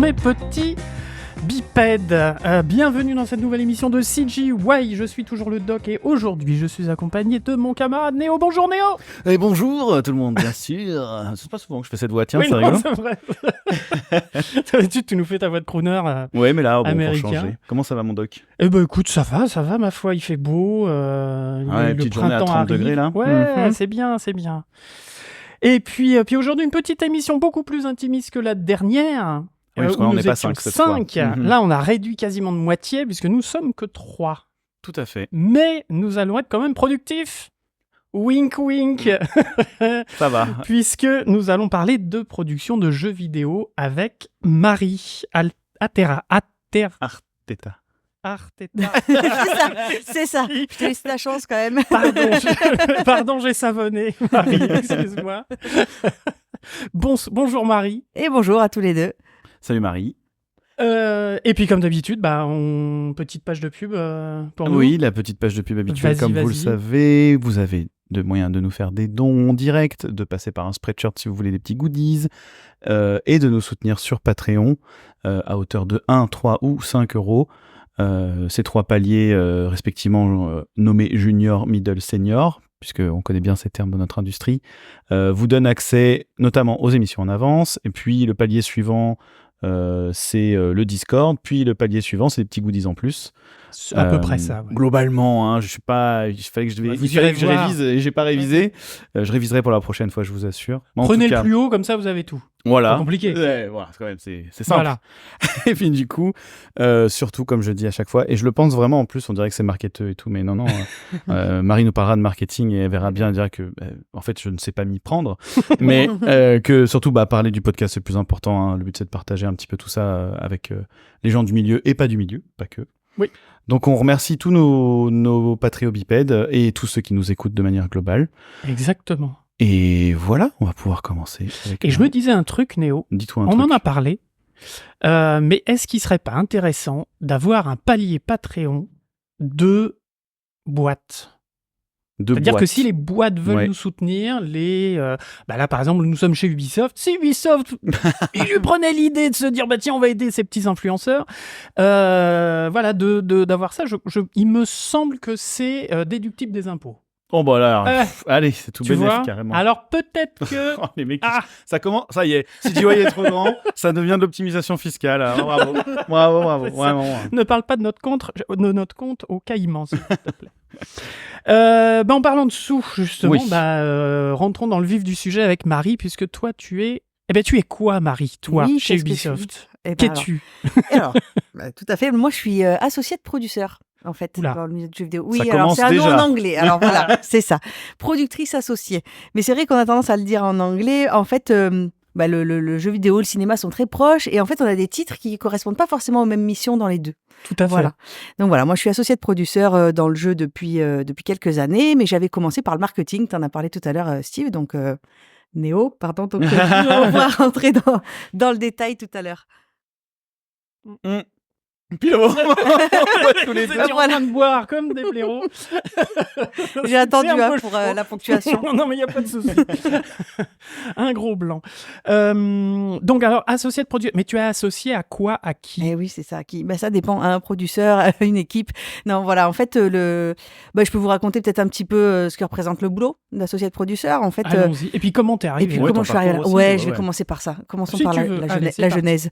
mes petits bipèdes. Bienvenue dans cette nouvelle émission de CGY. Je suis toujours le Doc et aujourd'hui je suis accompagné de mon camarade Néo. Bonjour Néo. Et bonjour tout le monde, bien sûr. C'est pas souvent que je fais cette voix, tiens, oui, c'est rigolo. C'est vrai. D'habitude tu nous fais ta voix de crooner Ouais, mais là, bon, américain. pour changer. Comment ça va mon Doc? Eh ben écoute, ça va ma foi, il fait beau. Ouais, le petite journée à printemps 30 arrive. degrés là. Ouais, c'est bien. Et puis aujourd'hui, une petite émission beaucoup plus intimiste que la dernière. Oui, parce où qu'on nous n'est pas étions 5 cette fois. Là, on a réduit quasiment de moitié puisque nous sommes que 3. Tout à fait. Mais nous allons être quand même productifs. Wink wink. Ça va. Puisque nous allons parler de production de jeux vidéo avec Marie Arteta. C'est ça. Je te laisse la chance quand même. Pardon, j'ai savonné, Marie, excuse-moi. Bonjour Marie. Et bonjour à tous les deux. Salut Marie. Et puis comme d'habitude, petite page de pub pour nous. Oui, la petite page de pub habituelle, Vas-y. vous le savez. Vous avez de moyens de nous faire des dons en direct, de passer par un Spreadshirt si vous voulez des petits goodies, et de nous soutenir sur Patreon à hauteur de 1, 3 ou 5 euros. Ces 3 paliers respectivement nommés junior, middle, senior, puisqu'on connaît bien ces termes de notre industrie, vous donnent accès notamment aux émissions en avance, et puis le palier suivant, c'est le Discord, puis le palier suivant, c'est des petits goodies en plus. À peu près ça. Ouais. Globalement, hein, je suis pas. Il fallait que je révise et j'ai pas révisé. Je réviserai pour la prochaine fois, je vous assure. Mais prenez le plus haut, comme ça vous avez tout. Voilà. C'est compliqué. Ouais, voilà, quand même, c'est simple. Voilà. Et puis du coup, surtout, comme je dis à chaque fois, et je le pense vraiment en plus, on dirait que c'est marketeux et tout, mais non. Marie nous parlera de marketing et elle verra bien, elle dira que, en fait, je ne sais pas m'y prendre, mais que surtout, parler du podcast, c'est le plus important. Hein. Le but, c'est de partager un petit peu tout ça avec les gens du milieu et pas du milieu, pas que. Oui. Donc on remercie tous nos patriobipèdes et tous ceux qui nous écoutent de manière globale. Exactement. Et voilà, on va pouvoir commencer. Et je me disais un truc, Néo. Dis-toi un truc. truc. On en a parlé, mais est-ce qu'il serait pas intéressant d'avoir un palier Patreon de boîtes ? C'est-à-dire que si les boîtes veulent nous soutenir, là par exemple nous sommes chez Ubisoft, si Ubisoft il lui prenait l'idée de se dire tiens on va aider ces petits influenceurs, d'avoir ça, il me semble que c'est déductible des impôts. Oh allez, c'est tout bénéfique carrément. Alors peut-être que les mecs, ça commence, ça y est, si tu voyais trop grand, ça devient de l'optimisation fiscale. Alors, bravo, vraiment. Ne parle pas de notre compte au Caïman, s'il te plaît. En parlant de sous, justement, rentrons dans le vif du sujet avec Marie, puisque toi, tu es quoi, Marie, toi, chez Ubisoft? Qu'es-tu? Alors, tout à fait. Moi, je suis associée de producteur. En fait, dans le milieu du jeu vidéo. Oui, ça alors c'est un nom déjà. en anglais. Alors voilà, c'est ça. Productrice associée. Mais c'est vrai qu'on a tendance à le dire en anglais. En fait, le jeu vidéo, le cinéma sont très proches. Et en fait, on a des titres qui correspondent pas forcément aux mêmes missions dans les deux. Tout à fait. Voilà. Donc voilà, moi je suis associée de producteur dans le jeu depuis quelques années. Mais j'avais commencé par le marketing. Tu en as parlé tout à l'heure, Steve. Donc, Néo, pardon. Donc, on va rentrer dans le détail tout à l'heure. Puis le moment, tous les deux en train de boire comme des blaireaux. J'ai attendu pour la ponctuation. Non, mais il n'y a pas de souci. Un gros blanc. Donc, alors, associé de producteur. Mais tu es associé à quoi? À qui? Eh oui, c'est ça. Ça dépend. À un producteur, à une équipe. Non, voilà. En fait, je peux vous raconter peut-être un petit peu ce que représente le boulot d'associé de producteur. En fait, allons-y. Et puis, comment t'es arrivé? Et puis, comment je suis arrivée là? Je vais commencer par ça. Commençons par la genèse.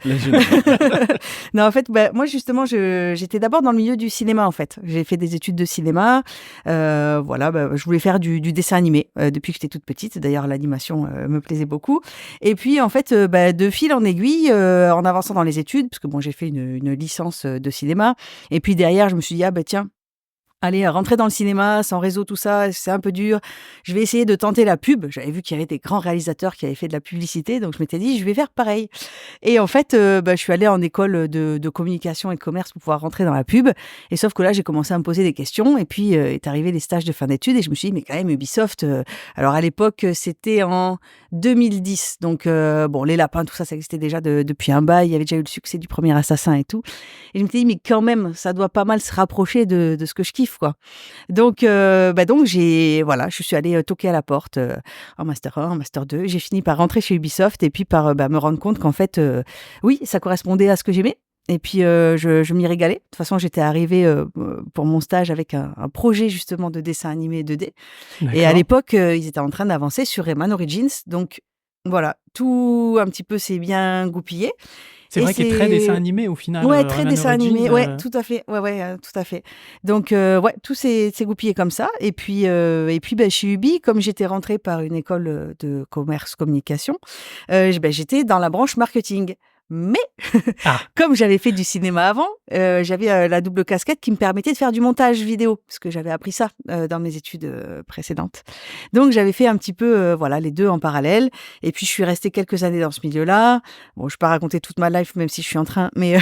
Non, en fait, moi, justement, j'étais d'abord dans le milieu du cinéma, en fait. J'ai fait des études de cinéma. Je voulais faire du dessin animé depuis que j'étais toute petite. D'ailleurs, l'animation me plaisait beaucoup. Et puis, en fait, de fil en aiguille, en avançant dans les études, parce que j'ai fait une licence de cinéma. Et puis derrière, je me suis dit, tiens, aller rentrer dans le cinéma, sans réseau, tout ça, c'est un peu dur. Je vais essayer de tenter la pub. J'avais vu qu'il y avait des grands réalisateurs qui avaient fait de la publicité, donc je m'étais dit, je vais faire pareil. Et en fait, je suis allée en école de communication et de commerce pour pouvoir rentrer dans la pub. Et sauf que là, j'ai commencé à me poser des questions. Et puis, est arrivé les stages de fin d'études. Et je me suis dit, mais quand même, Ubisoft, alors à l'époque, c'était en 2010. Donc, les lapins, tout ça existait déjà depuis un bail. Il y avait déjà eu le succès du premier Assassin et tout. Et je me suis dit, mais quand même, ça doit pas mal se rapprocher de ce que je kiffe. kiff, quoi. Donc je suis allée toquer à la porte en Master 1, en Master 2. J'ai fini par rentrer chez Ubisoft et puis par me rendre compte qu'en fait, oui, ça correspondait à ce que j'aimais. Et puis, je m'y régalais. De toute façon, j'étais arrivée pour mon stage avec un projet justement de dessin animé 2D. D'accord. Et à l'époque, ils étaient en train d'avancer sur Rayman Origins. Donc, voilà, tout un petit peu s'est bien goupillé. C'est vrai qu'il est très dessin animé au final. Ouais, très dessin animé. Ouais, tout à fait. Ouais, tout à fait. Donc, tout s'est goupillé comme ça. Et puis, chez Ubi, comme j'étais rentrée par une école de commerce communication, j'étais dans la branche marketing. Mais comme j'avais fait du cinéma avant, j'avais la double casquette qui me permettait de faire du montage vidéo, parce que j'avais appris ça dans mes études précédentes. Donc j'avais fait un petit peu les deux en parallèle. Et puis je suis restée quelques années dans ce milieu-là. Bon, je ne vais pas raconter toute ma life, même si je suis en train, mais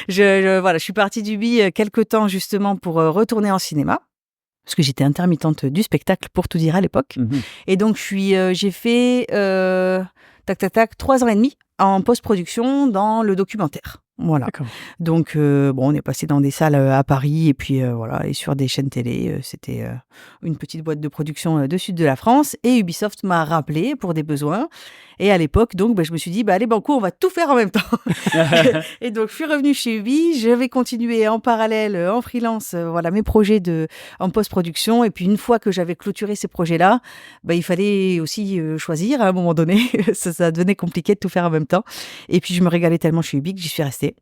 je suis partie d'Ubi quelques temps justement pour retourner en cinéma. Parce que j'étais intermittente du spectacle, pour tout dire, à l'époque. Mmh. Et donc, j'ai fait 3 ans et demi en post-production dans le documentaire. Voilà. D'accord. Donc, on est passé dans des salles à Paris et puis et sur des chaînes télé. C'était une petite boîte de production du sud de la France. Et Ubisoft m'a rappelé pour des besoins. Et à l'époque, donc, je me suis dit, allez, banco, on va tout faire en même temps. Et donc, je suis revenue chez Ubi. Je vais continuer en parallèle, en freelance, mes projets en post-production. Et puis, une fois que j'avais clôturé ces projets-là, il fallait aussi choisir à un moment donné. ça devenait compliqué de tout faire en même temps. Et puis, je me régalais tellement chez Ubi que j'y suis restée.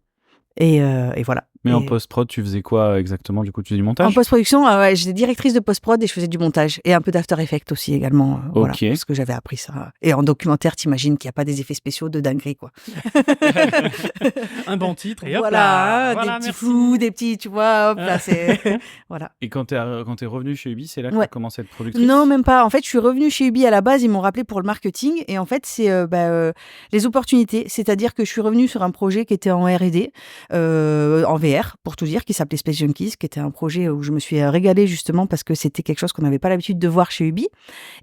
Et voilà. Mais en post-prod, tu faisais quoi exactement? Du coup, tu faisais du montage? En post-production, j'étais directrice de post-prod et je faisais du montage. Et un peu d'After Effects aussi également. Voilà, parce que j'avais appris ça. Et en documentaire, t'imagines qu'il n'y a pas des effets spéciaux de dinguerie, quoi. Un bon titre et hop là. Des petits flous, des petits, tu vois, hop là, c'est... voilà. Et quand t'es revenue chez Ubi, c'est là que t'as commencé à être productrice? Non, même pas. En fait, je suis revenue chez Ubi à la base, ils m'ont rappelé pour le marketing. Et en fait, c'est les opportunités. C'est-à-dire que je suis revenue sur un projet qui était en R&D, en VR, pour tout dire, qui s'appelait Space Junkies, qui était un projet où je me suis régalée justement parce que c'était quelque chose qu'on n'avait pas l'habitude de voir chez Ubi.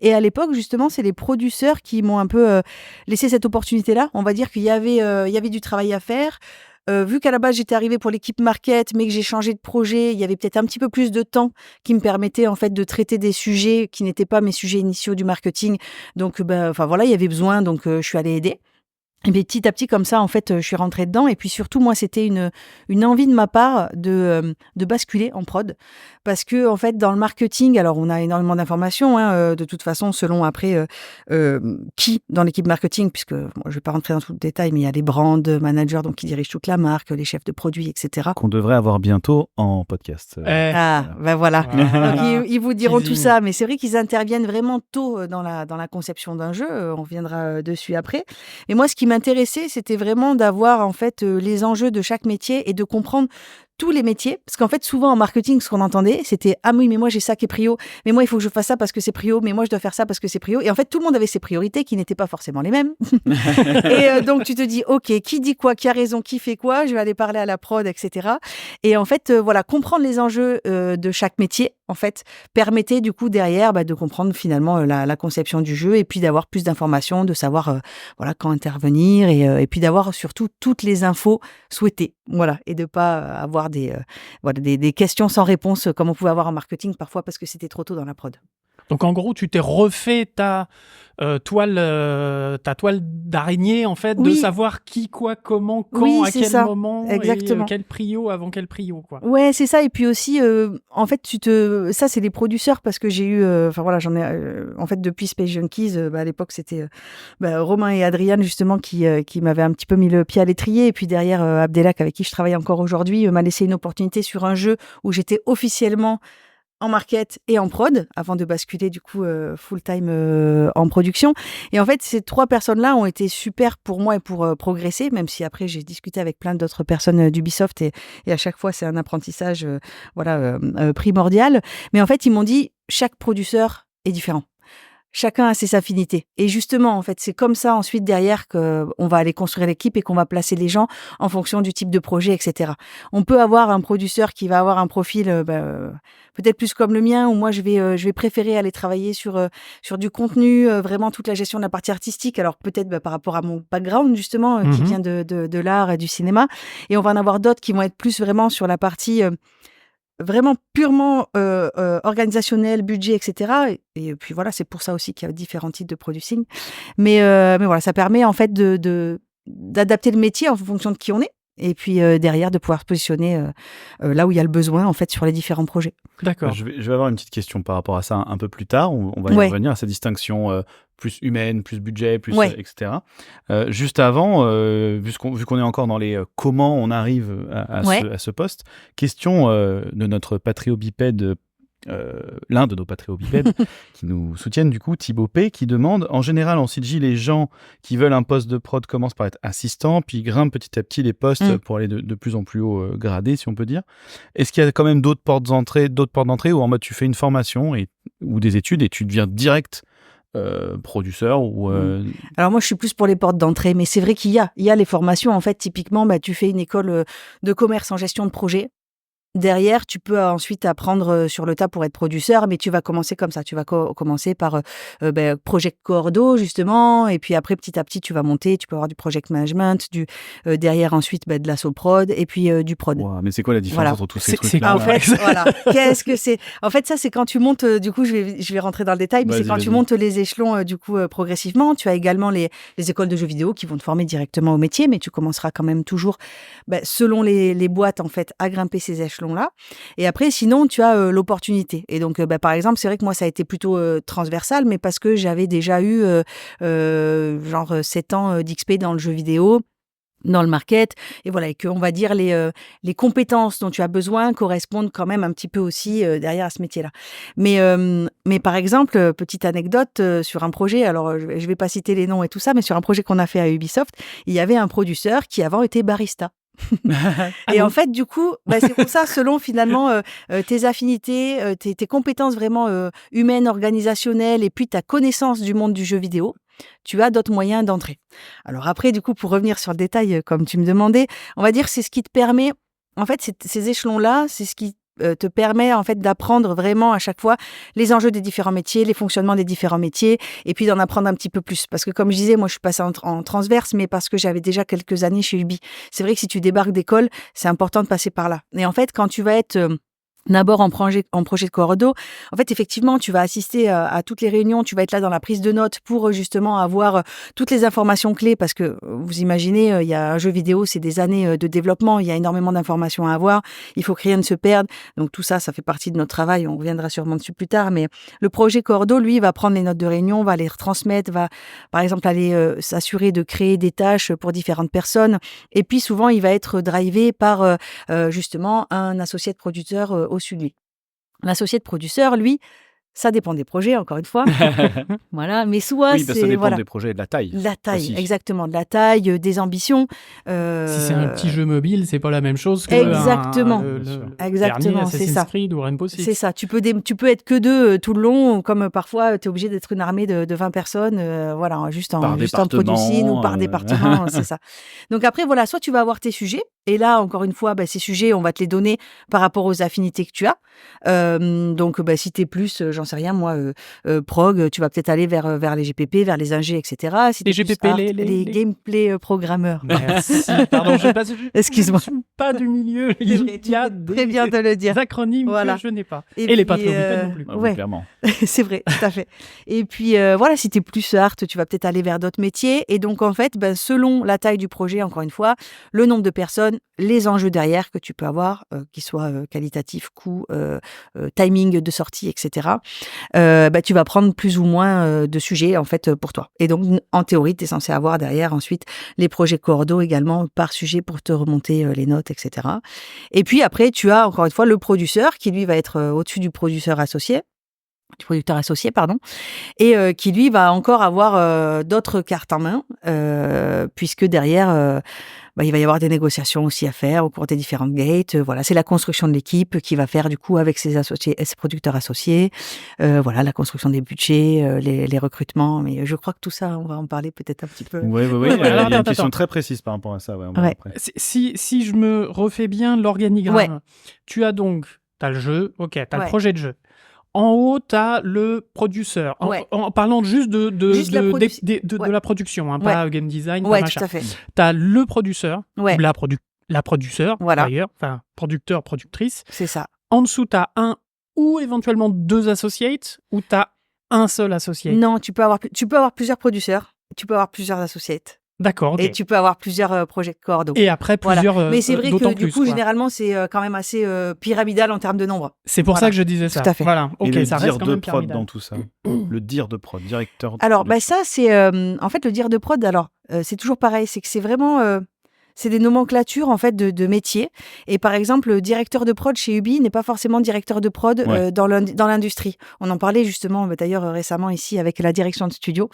Et à l'époque, justement, c'est les producteurs qui m'ont un peu laissé cette opportunité-là. On va dire qu'il y avait du travail à faire. Vu qu'à la base, j'étais arrivée pour l'équipe market, mais que j'ai changé de projet, il y avait peut-être un petit peu plus de temps qui me permettait en fait de traiter des sujets qui n'étaient pas mes sujets initiaux du marketing. Donc, il y avait besoin, donc je suis allée aider. Et bien, petit à petit, comme ça, en fait, je suis rentrée dedans. Et puis surtout, moi, c'était une envie de ma part de basculer en prod. Parce que, en fait, dans le marketing, alors on a énormément d'informations, de toute façon, selon après qui dans l'équipe marketing, puisque je ne vais pas rentrer dans tout le détail, mais il y a les brand managers donc, qui dirigent toute la marque, les chefs de produits, etc. Qu'on devrait avoir bientôt en podcast. Voilà. Donc, ils vous diront tout ça. Mais c'est vrai qu'ils interviennent vraiment tôt dans la conception d'un jeu. On reviendra dessus après. Mais moi, ce qui m'intéressait, c'était vraiment d'avoir en fait les enjeux de chaque métier et de comprendre tous les métiers. Parce qu'en fait, souvent en marketing, ce qu'on entendait, c'était « Ah oui, mais moi, j'ai ça qui est prio. Mais moi, il faut que je fasse ça parce que c'est prio. Mais moi, je dois faire ça parce que c'est prio. » Et en fait, tout le monde avait ses priorités qui n'étaient pas forcément les mêmes. Et donc, tu te dis « Ok, qui dit quoi? Qui a raison? Qui fait quoi? Je vais aller parler à la prod, etc. » Et en fait, comprendre les enjeux de chaque métier, en fait, permettait du coup derrière de comprendre finalement la conception du jeu et puis d'avoir plus d'informations, de savoir quand intervenir et puis d'avoir surtout toutes les infos souhaitées. Voilà, et de pas avoir des questions sans réponse comme on pouvait avoir en marketing parfois parce que c'était trop tôt dans la prod. Donc en gros, tu t'es refait ta toile d'araignée en fait, de savoir qui, quoi, comment, quand, à quel moment, exactement. Et quel prio avant quel prio, quoi. Ouais, c'est ça. Et puis aussi, en fait, ça c'est les producteurs parce que j'ai eu, j'en ai, en fait, depuis Space Junkies, à l'époque c'était Romain et Adriane justement qui m'avaient un petit peu mis le pied à l'étrier. Et puis derrière, Abdelak avec qui je travaille encore aujourd'hui m'a laissé une opportunité sur un jeu où j'étais officiellement en market et en prod, avant de basculer du coup full-time en production. Et en fait, ces 3 personnes-là ont été super pour moi et pour progresser, même si après, j'ai discuté avec plein d'autres personnes d'Ubisoft et à chaque fois, c'est un apprentissage primordial. Mais en fait, ils m'ont dit, chaque producteur est différent. Chacun a ses affinités. Et justement, en fait, c'est comme ça ensuite derrière qu'on va aller construire l'équipe et qu'on va placer les gens en fonction du type de projet, etc. On peut avoir un producteur qui va avoir un profil peut-être plus comme le mien, où moi je vais préférer aller travailler sur du contenu, vraiment toute la gestion de la partie artistique. Alors peut-être par rapport à mon background justement, qui vient de l'art et du cinéma. Et on va en avoir d'autres qui vont être plus vraiment sur la partie vraiment purement organisationnel, budget, etc. Et puis voilà, c'est pour ça aussi qu'il y a différents types de producing. Mais voilà, ça permet en fait d'adapter le métier en fonction de qui on est. Et puis derrière, de pouvoir se positionner là où il y a le besoin, en fait, sur les différents projets. D'accord. Je vais avoir une petite question par rapport à ça un peu plus tard. On va y revenir à cette distinction plus humaine, plus budget, plus etc. Juste avant, vu qu'on est encore dans les comment on arrive à ce poste, question de notre patriobipède, l'un de nos patriobipèdes qui nous soutiennent du coup, Thibaut P, qui demande, en général en CG, les gens qui veulent un poste de prod commencent par être assistants, puis grimpent petit à petit les postes pour aller de plus en plus haut gradé, si on peut dire. Est-ce qu'il y a quand même d'autres portes d'entrée où en mode tu fais une formation ou des études et tu deviens direct producteur ou Alors moi je suis plus pour les portes d'entrée, mais c'est vrai qu'il y a les formations. En fait, typiquement, tu fais une école de commerce en gestion de projet. Derrière, tu peux ensuite apprendre sur le tas pour être producteur, mais tu vas commencer comme ça. Tu vas commencer par project cordo, justement, et puis après, petit à petit, tu vas monter. Tu peux avoir du project management, derrière ensuite de la soprod, et puis du prod. Wow, mais c'est quoi la différence entre tous ces trucs-là? En fait, voilà. Qu'est-ce que c'est? En fait, ça, c'est quand tu montes, du coup, je vais rentrer dans le détail, mais c'est quand tu montes les échelons, du coup, progressivement. Tu as également les écoles de jeux vidéo qui vont te former directement au métier, mais tu commenceras quand même toujours, selon les boîtes, en fait, à grimper ces échelons là. Et après, sinon, tu as l'opportunité. Et donc, par exemple, c'est vrai que moi, ça a été plutôt transversal, mais parce que j'avais déjà eu genre 7 ans d'XP dans le jeu vidéo, dans le market, et voilà, et que on va dire les compétences dont tu as besoin correspondent quand même un petit peu aussi derrière à ce métier-là. Mais par exemple, petite anecdote sur un projet, alors je vais pas citer les noms et tout ça, mais sur un projet qu'on a fait à Ubisoft, il y avait un producteur qui avant était barista. Et en fait, du coup, c'est pour ça, selon finalement tes affinités, tes compétences vraiment humaines, organisationnelles, et puis ta connaissance du monde du jeu vidéo, tu as d'autres moyens d'entrer. Alors après, du coup, pour revenir sur le détail, comme tu me demandais, on va dire c'est ce qui te permet, en fait, ces échelons-là, c'est ce qui te permet en fait d'apprendre vraiment à chaque fois les enjeux des différents métiers, les fonctionnements des différents métiers, et puis d'en apprendre un petit peu plus. Parce que comme je disais, moi je suis passée en transverse, mais parce que j'avais déjà quelques années chez Ubi. C'est vrai que si tu débarques d'école, c'est important de passer par là. Et en fait, quand tu vas être d'abord en projet de cordo, en fait, effectivement, tu vas assister à toutes les réunions, tu vas être là dans la prise de notes pour justement avoir toutes les informations clés, parce que vous imaginez, il y a un jeu vidéo, c'est des années de développement, il y a énormément d'informations à avoir, il faut que rien ne se perde, donc tout ça, ça fait partie de notre travail, on reviendra sûrement dessus plus tard, mais le projet cordo, lui, va prendre les notes de réunion, va les retransmettre, va par exemple aller s'assurer de créer des tâches pour différentes personnes, et puis souvent, il va être drivé par justement un associé de producteur au-dessus de lui. L'associé de producteur, lui, ça dépend des projets, encore une fois. Voilà, mais soit oui, ça dépend des projets et de la taille. La taille, aussi. Exactement, de la taille, des ambitions. Si c'est un petit jeu mobile, c'est pas la même chose que exactement, exactement, c'est ça. Creed ou Rainbow Six. C'est ça. Tu peux être que deux tout le long, comme parfois tu es obligé d'être une armée de 20 personnes, voilà, juste en producing ou par département, c'est ça. Donc après, voilà, soit tu vas avoir tes sujets, et là, encore une fois, ces sujets, on va te les donner par rapport aux affinités que tu as. Donc, si t'es plus, j'en sais rien, moi, prog, tu vas peut-être aller vers les GPP, vers les ingés, etc. Si les GPP, les gameplay programmeurs. Merci. Pardon, excuse-moi. Je ne suis pas du milieu. Il y a très bien de le dire. Des acronymes que je n'ai pas. Et les patriobipèdes non plus. Ouais, clairement. C'est vrai, tout à fait. Et puis, voilà, si tu es plus hard, tu vas peut-être aller vers d'autres métiers. Et donc, en fait, selon la taille du projet, encore une fois, le nombre de personnes, les enjeux derrière que tu peux avoir, qu'ils soient qualitatifs, coûts, timing de sortie, etc., tu vas prendre plus ou moins de sujets, en fait, pour toi. Et donc, en théorie, tu es censé avoir derrière, ensuite, les projets cordo également par sujet pour te remonter les notes, etc. Et puis, après, tu as, encore une fois, le producteur qui, lui, va être au-dessus du producteur associé, et qui lui va encore avoir d'autres cartes en main, puisque derrière, il va y avoir des négociations aussi à faire au cours des différentes gates. Voilà, c'est la construction de l'équipe qui va faire du coup avec ses associés, ses producteurs associés. Voilà, la construction des budgets, les recrutements. Mais je crois que tout ça, on va en parler peut-être un petit peu. Oui. Il y a une question très précise par rapport à ça. Ouais. Si je me refais bien l'organigramme, tu as donc, t'as le jeu, ok, t'as le projet de jeu. En haut, tu as le producteur. En parlant juste de la production, hein, pas game design, pas machin. Tout à fait. Tu as le producteur, ou la producteur, d'ailleurs, enfin, producteur, productrice. C'est ça. en dessous, tu as un ou éventuellement 2 associates, ou tu as un seul associate? Non, tu peux avoir plusieurs producteurs, tu peux avoir plusieurs associates. D'accord, ok. Et tu peux avoir plusieurs projets cordes. Et après, plusieurs Mais c'est vrai que du coup, quoi. Généralement, c'est quand même assez pyramidal en termes de nombre. C'est pour ça que je disais ça. Tout à fait. Voilà, ok, et ça reste quand même pyramidal. dans tout ça. Le dire de prod, directeur. Alors, ça, c'est en fait le dire de prod. Alors, c'est toujours pareil, c'est que c'est vraiment c'est des nomenclatures en fait de métiers. Et par exemple, le directeur de prod chez Ubi n'est pas forcément directeur de prod dans l'industrie. On en parlait justement d'ailleurs récemment ici avec la direction de studio.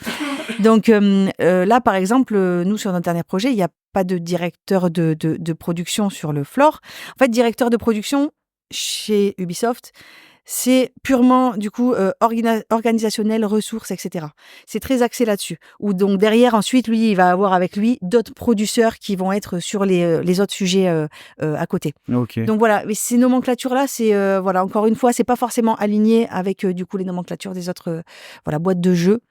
Donc là, par exemple, nous sur notre dernier projet, il n'y a pas de directeur de production sur le floor. En fait, directeur de production chez Ubisoft, c'est purement du coup organisationnel, ressources, etc. C'est très axé là-dessus. Ou donc derrière, ensuite, lui, il va avoir avec lui d'autres producteurs qui vont être sur les autres sujets à côté. Okay. Donc voilà, mais ces nomenclatures-là, c'est voilà, encore une fois, c'est pas forcément aligné avec du coup les nomenclatures des autres boîtes de jeux.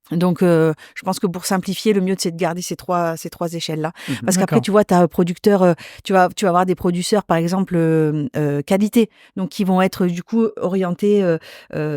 Donc, je pense que pour simplifier, le mieux, c'est de garder ces trois échelles-là. Parce qu'après, tu vois, tu as un producteur, tu vas avoir des producteurs, par exemple, qualité, donc qui vont être, du coup, orientés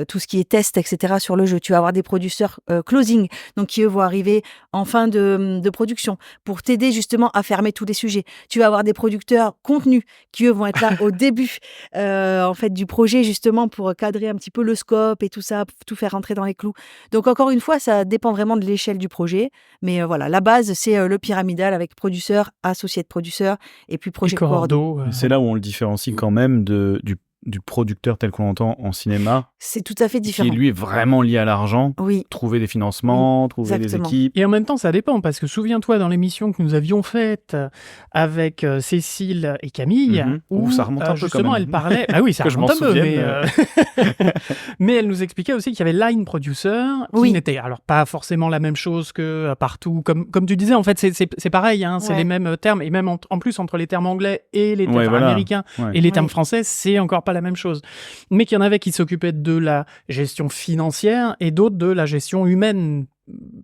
tout ce qui est test, etc. sur le jeu. Tu vas avoir des producteurs closing, donc qui, eux, vont arriver en fin de production pour t'aider, justement, à fermer tous les sujets. Tu vas avoir des producteurs contenu qui, eux, vont être là au début, en fait, du projet, justement, pour cadrer un petit peu le scope et tout ça, pour tout faire rentrer dans les clous. Donc, encore une fois, ça dépend vraiment de l'échelle du projet. Mais voilà, la base, c'est le pyramidal avec producteur, associé de producteur et puis projet cordo. C'est là où on le différencie quand même du producteur tel qu'on l'entend en cinéma. C'est tout à fait différent. Qui, lui, est vraiment lié à l'argent. Oui. Trouver des financements, trouver des équipes. Et en même temps, ça dépend, parce que souviens-toi, dans l'émission que nous avions faite avec Cécile et Camille, où ça remonte un peu justement, quand même. elle parlait... Ah oui, ça remonte un peu, mais elle nous expliquait aussi qu'il y avait line producer, qui n'était alors pas forcément la même chose que partout. Comme tu disais, en fait, c'est pareil, hein, c'est les mêmes termes, et même en plus, entre les termes anglais et les termes américains et les termes français, c'est encore pas la même chose. Mais qu'il y en avait qui s'occupaient de la gestion financière et d'autres de la gestion humaine,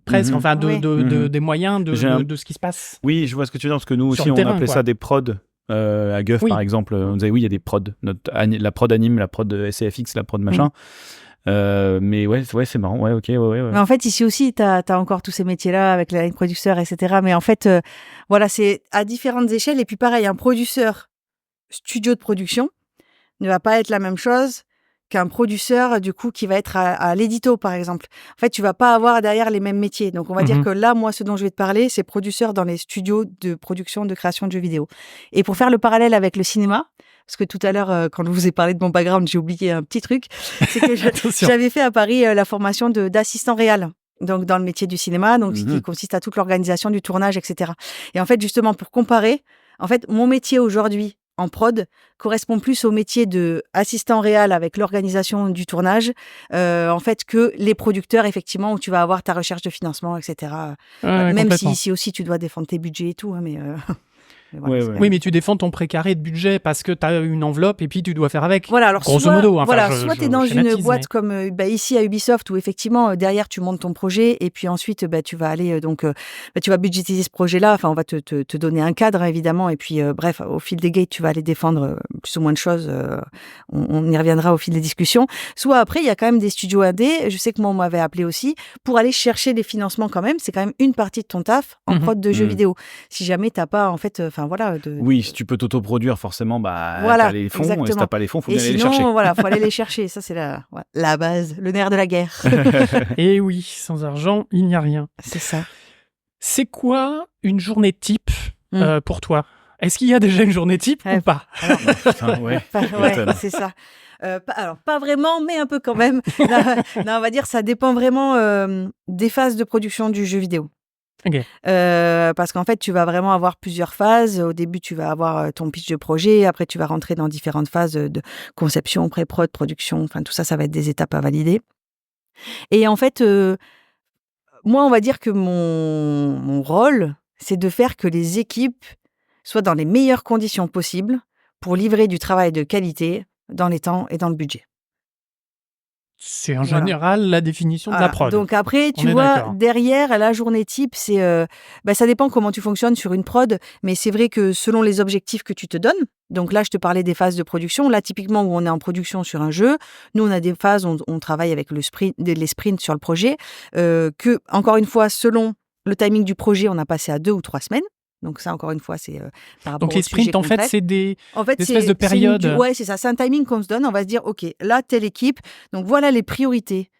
presque, enfin des moyens de ce qui se passe. Oui, je vois ce que tu veux dire, parce que nous aussi, on appelait ça des prods. À Guff, par exemple, on disait oui, il y a des prods. La prod anime, la prod SCFX, la prod machin. Mais ouais, c'est marrant. Ouais, ok. Ouais. Mais en fait, ici aussi, t'as encore tous ces métiers-là avec les producteurs, etc. Mais en fait, voilà, c'est à différentes échelles. Et puis pareil, un producteur studio de production ne va pas être la même chose qu'un producteur, du coup, qui va être à l'édito, par exemple. En fait, tu vas pas avoir derrière les mêmes métiers. Donc, on va dire que là, moi, ce dont je vais te parler, c'est producteur dans les studios de production, de création de jeux vidéo. Et pour faire le parallèle avec le cinéma, parce que tout à l'heure, quand je vous ai parlé de mon background, j'ai oublié un petit truc, c'est que j'avais fait à Paris la formation d'assistant réal. Donc, dans le métier du cinéma, donc qui consiste à toute l'organisation du tournage, etc. Et en fait, justement, pour comparer, en fait, mon métier aujourd'hui, en prod, correspond plus au métier de assistant réal avec l'organisation du tournage, en fait, que les producteurs, effectivement, où tu vas avoir ta recherche de financement, etc. Même si ici aussi, tu dois défendre tes budgets et tout, hein, mais... Voilà, oui, mais tu défends ton précaré de budget parce que tu as une enveloppe et puis tu dois faire avec. Voilà, alors grosso modo. Soit tu es dans une boîte comme ici à Ubisoft où effectivement derrière tu montes ton projet et puis ensuite tu vas aller tu vas budgétiser ce projet-là. Enfin, on va te donner un cadre évidemment et puis bref, au fil des gates tu vas aller défendre plus ou moins de choses. On y reviendra au fil des discussions. Soit après il y a quand même des studios indés. Je sais que moi on m'avait appelé aussi pour aller chercher des financements quand même. C'est quand même une partie de ton taf en prod de jeux vidéo. Si jamais t'as pas en fait. Oui, si tu peux t'autoproduire, forcément, t'as les fonds. Exactement. Et si t'as pas les fonds, faut bien aller les chercher. Voilà, faut aller les chercher. Ça, c'est la base, le nerf de la guerre. Et oui, sans argent, il n'y a rien. C'est ça. C'est quoi une journée type pour toi ? Est-ce qu'il y a déjà une journée type ou pas ? C'est ça. Pas vraiment, mais un peu quand même. Non, on va dire ça dépend vraiment des phases de production du jeu vidéo. Okay. Parce qu'en fait, tu vas vraiment avoir plusieurs phases. Au début, tu vas avoir ton pitch de projet. Après, tu vas rentrer dans différentes phases de conception, pré-prod, production. Enfin, tout ça, ça va être des étapes à valider. Et en fait, moi, on va dire que mon rôle, c'est de faire que les équipes soient dans les meilleures conditions possibles pour livrer du travail de qualité dans les temps et dans le budget. C'est en général la définition de la prod. Donc après, tu vois, derrière, la journée type, c'est, ça dépend comment tu fonctionnes sur une prod, mais c'est vrai que selon les objectifs que tu te donnes, donc là, je te parlais des phases de production. Là, typiquement, où on est en production sur un jeu, nous, on a des phases où on travaille avec les sprints sur le projet, que, encore une fois, selon le timing du projet, on a passé à 2 ou 3 semaines. Donc ça, encore une fois, c'est par rapport Donc les sprints, en fait, c'est des espèces de périodes. Ouais, c'est ça. C'est un timing qu'on se donne. On va se dire, OK, là, telle équipe. Donc voilà les priorités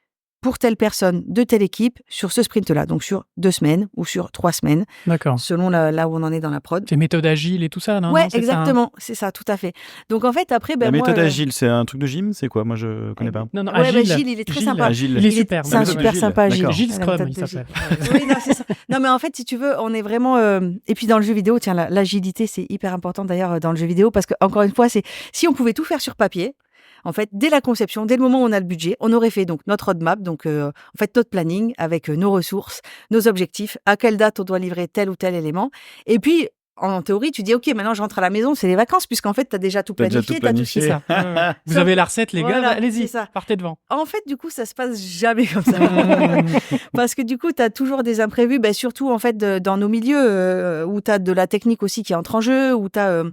pour telle personne de telle équipe sur ce sprint-là. Donc sur 2 semaines ou sur 3 semaines. D'accord. Selon là où on en est dans la prod. C'est méthode agile et tout ça, non? Ouais, non, exactement. C'est ça, tout à fait. Donc en fait, après, la méthode agile, c'est un truc de gym? C'est quoi? Moi, je connais pas. Non, Agile, il est très sympa. Il est super. C'est un super sympa, Agile. Agile Scrum, il s'appelle. Oui, non, c'est ça. Non, mais en fait, si tu veux, on est vraiment... Et puis dans le jeu vidéo, tiens, l'agilité, c'est hyper important d'ailleurs dans le jeu vidéo, parce que encore une fois, c'est si on pouvait tout faire sur papier, en fait, dès la conception, dès le moment où on a le budget, on aurait fait donc notre roadmap, donc en fait notre planning avec nos ressources, nos objectifs, à quelle date on doit livrer tel ou tel élément. Et puis, en théorie, tu dis, OK, maintenant je rentre à la maison, c'est les vacances, puisqu'en fait, tu as déjà tout planifié, tu as tout ça. Vous avez la recette, les gars, allez-y, partez devant. En fait, du coup, ça se passe jamais comme ça. Parce que du coup, tu as toujours des imprévus, surtout en fait dans nos milieux où tu as de la technique aussi qui entre en jeu, où tu as...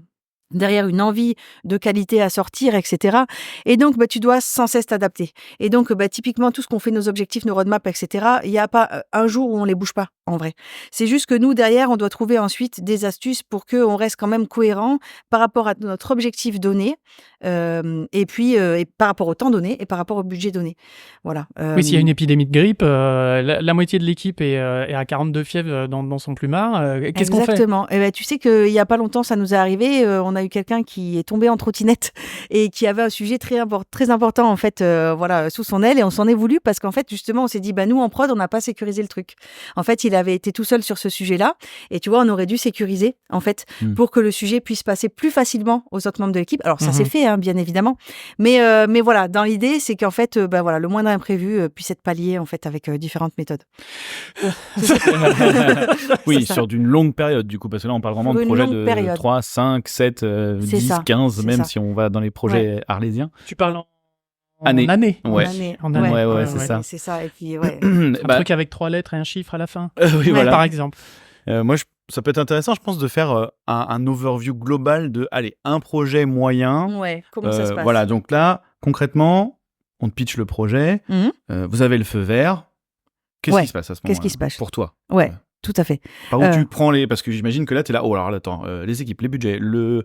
derrière une envie de qualité à sortir, etc. Et donc, tu dois sans cesse t'adapter. Et donc, typiquement, tout ce qu'on fait, nos objectifs, nos roadmaps, etc., il n'y a pas un jour où on les bouge pas, en vrai. C'est juste que nous, derrière, on doit trouver ensuite des astuces pour qu'on reste quand même cohérent par rapport à notre objectif donné, et puis et par rapport au temps donné et par rapport au budget donné. Voilà. Oui, s'il y a une épidémie de grippe, la moitié de l'équipe est à 42 fièvres dans son plumard. Qu'est-ce qu'on fait? Exactement. Et tu sais qu'il n'y a pas longtemps, ça nous est arrivé. On a eu quelqu'un qui est tombé en trottinette et qui avait un sujet très important en fait, sous son aile, et on s'en est voulu parce qu'en fait justement on s'est dit nous en prod on n'a pas sécurisé le truc. En fait il avait été tout seul sur ce sujet-là et tu vois on aurait dû sécuriser en fait pour que le sujet puisse passer plus facilement aux autres membres de l'équipe. Alors ça s'est fait bien évidemment, mais voilà, dans l'idée c'est qu'en fait le moindre imprévu puisse être pallié en fait avec différentes méthodes. Oui, sur d'une longue période du coup, parce que là on parle vraiment de projets de 3, 5, 7, 10, 15, même si on va dans les projets arlésiens. Tu parles en année. Ouais, c'est ça. C'est ça. Et puis, un truc avec 3 lettres et un chiffre à la fin. Oui, voilà. Par exemple. Moi, ça peut être intéressant, je pense, de faire un overview global de, un projet moyen. Ouais, comment ça se passe. Voilà, donc là, concrètement, on te pitch le projet, vous avez le feu vert. Qu'est-ce qui se passe à ce moment-là? Qu'est-ce qui se passe pour toi? Ouais. Tout à fait. Par où tu prends parce que j'imagine que là, tu es là, alors attends, les équipes, les budgets, le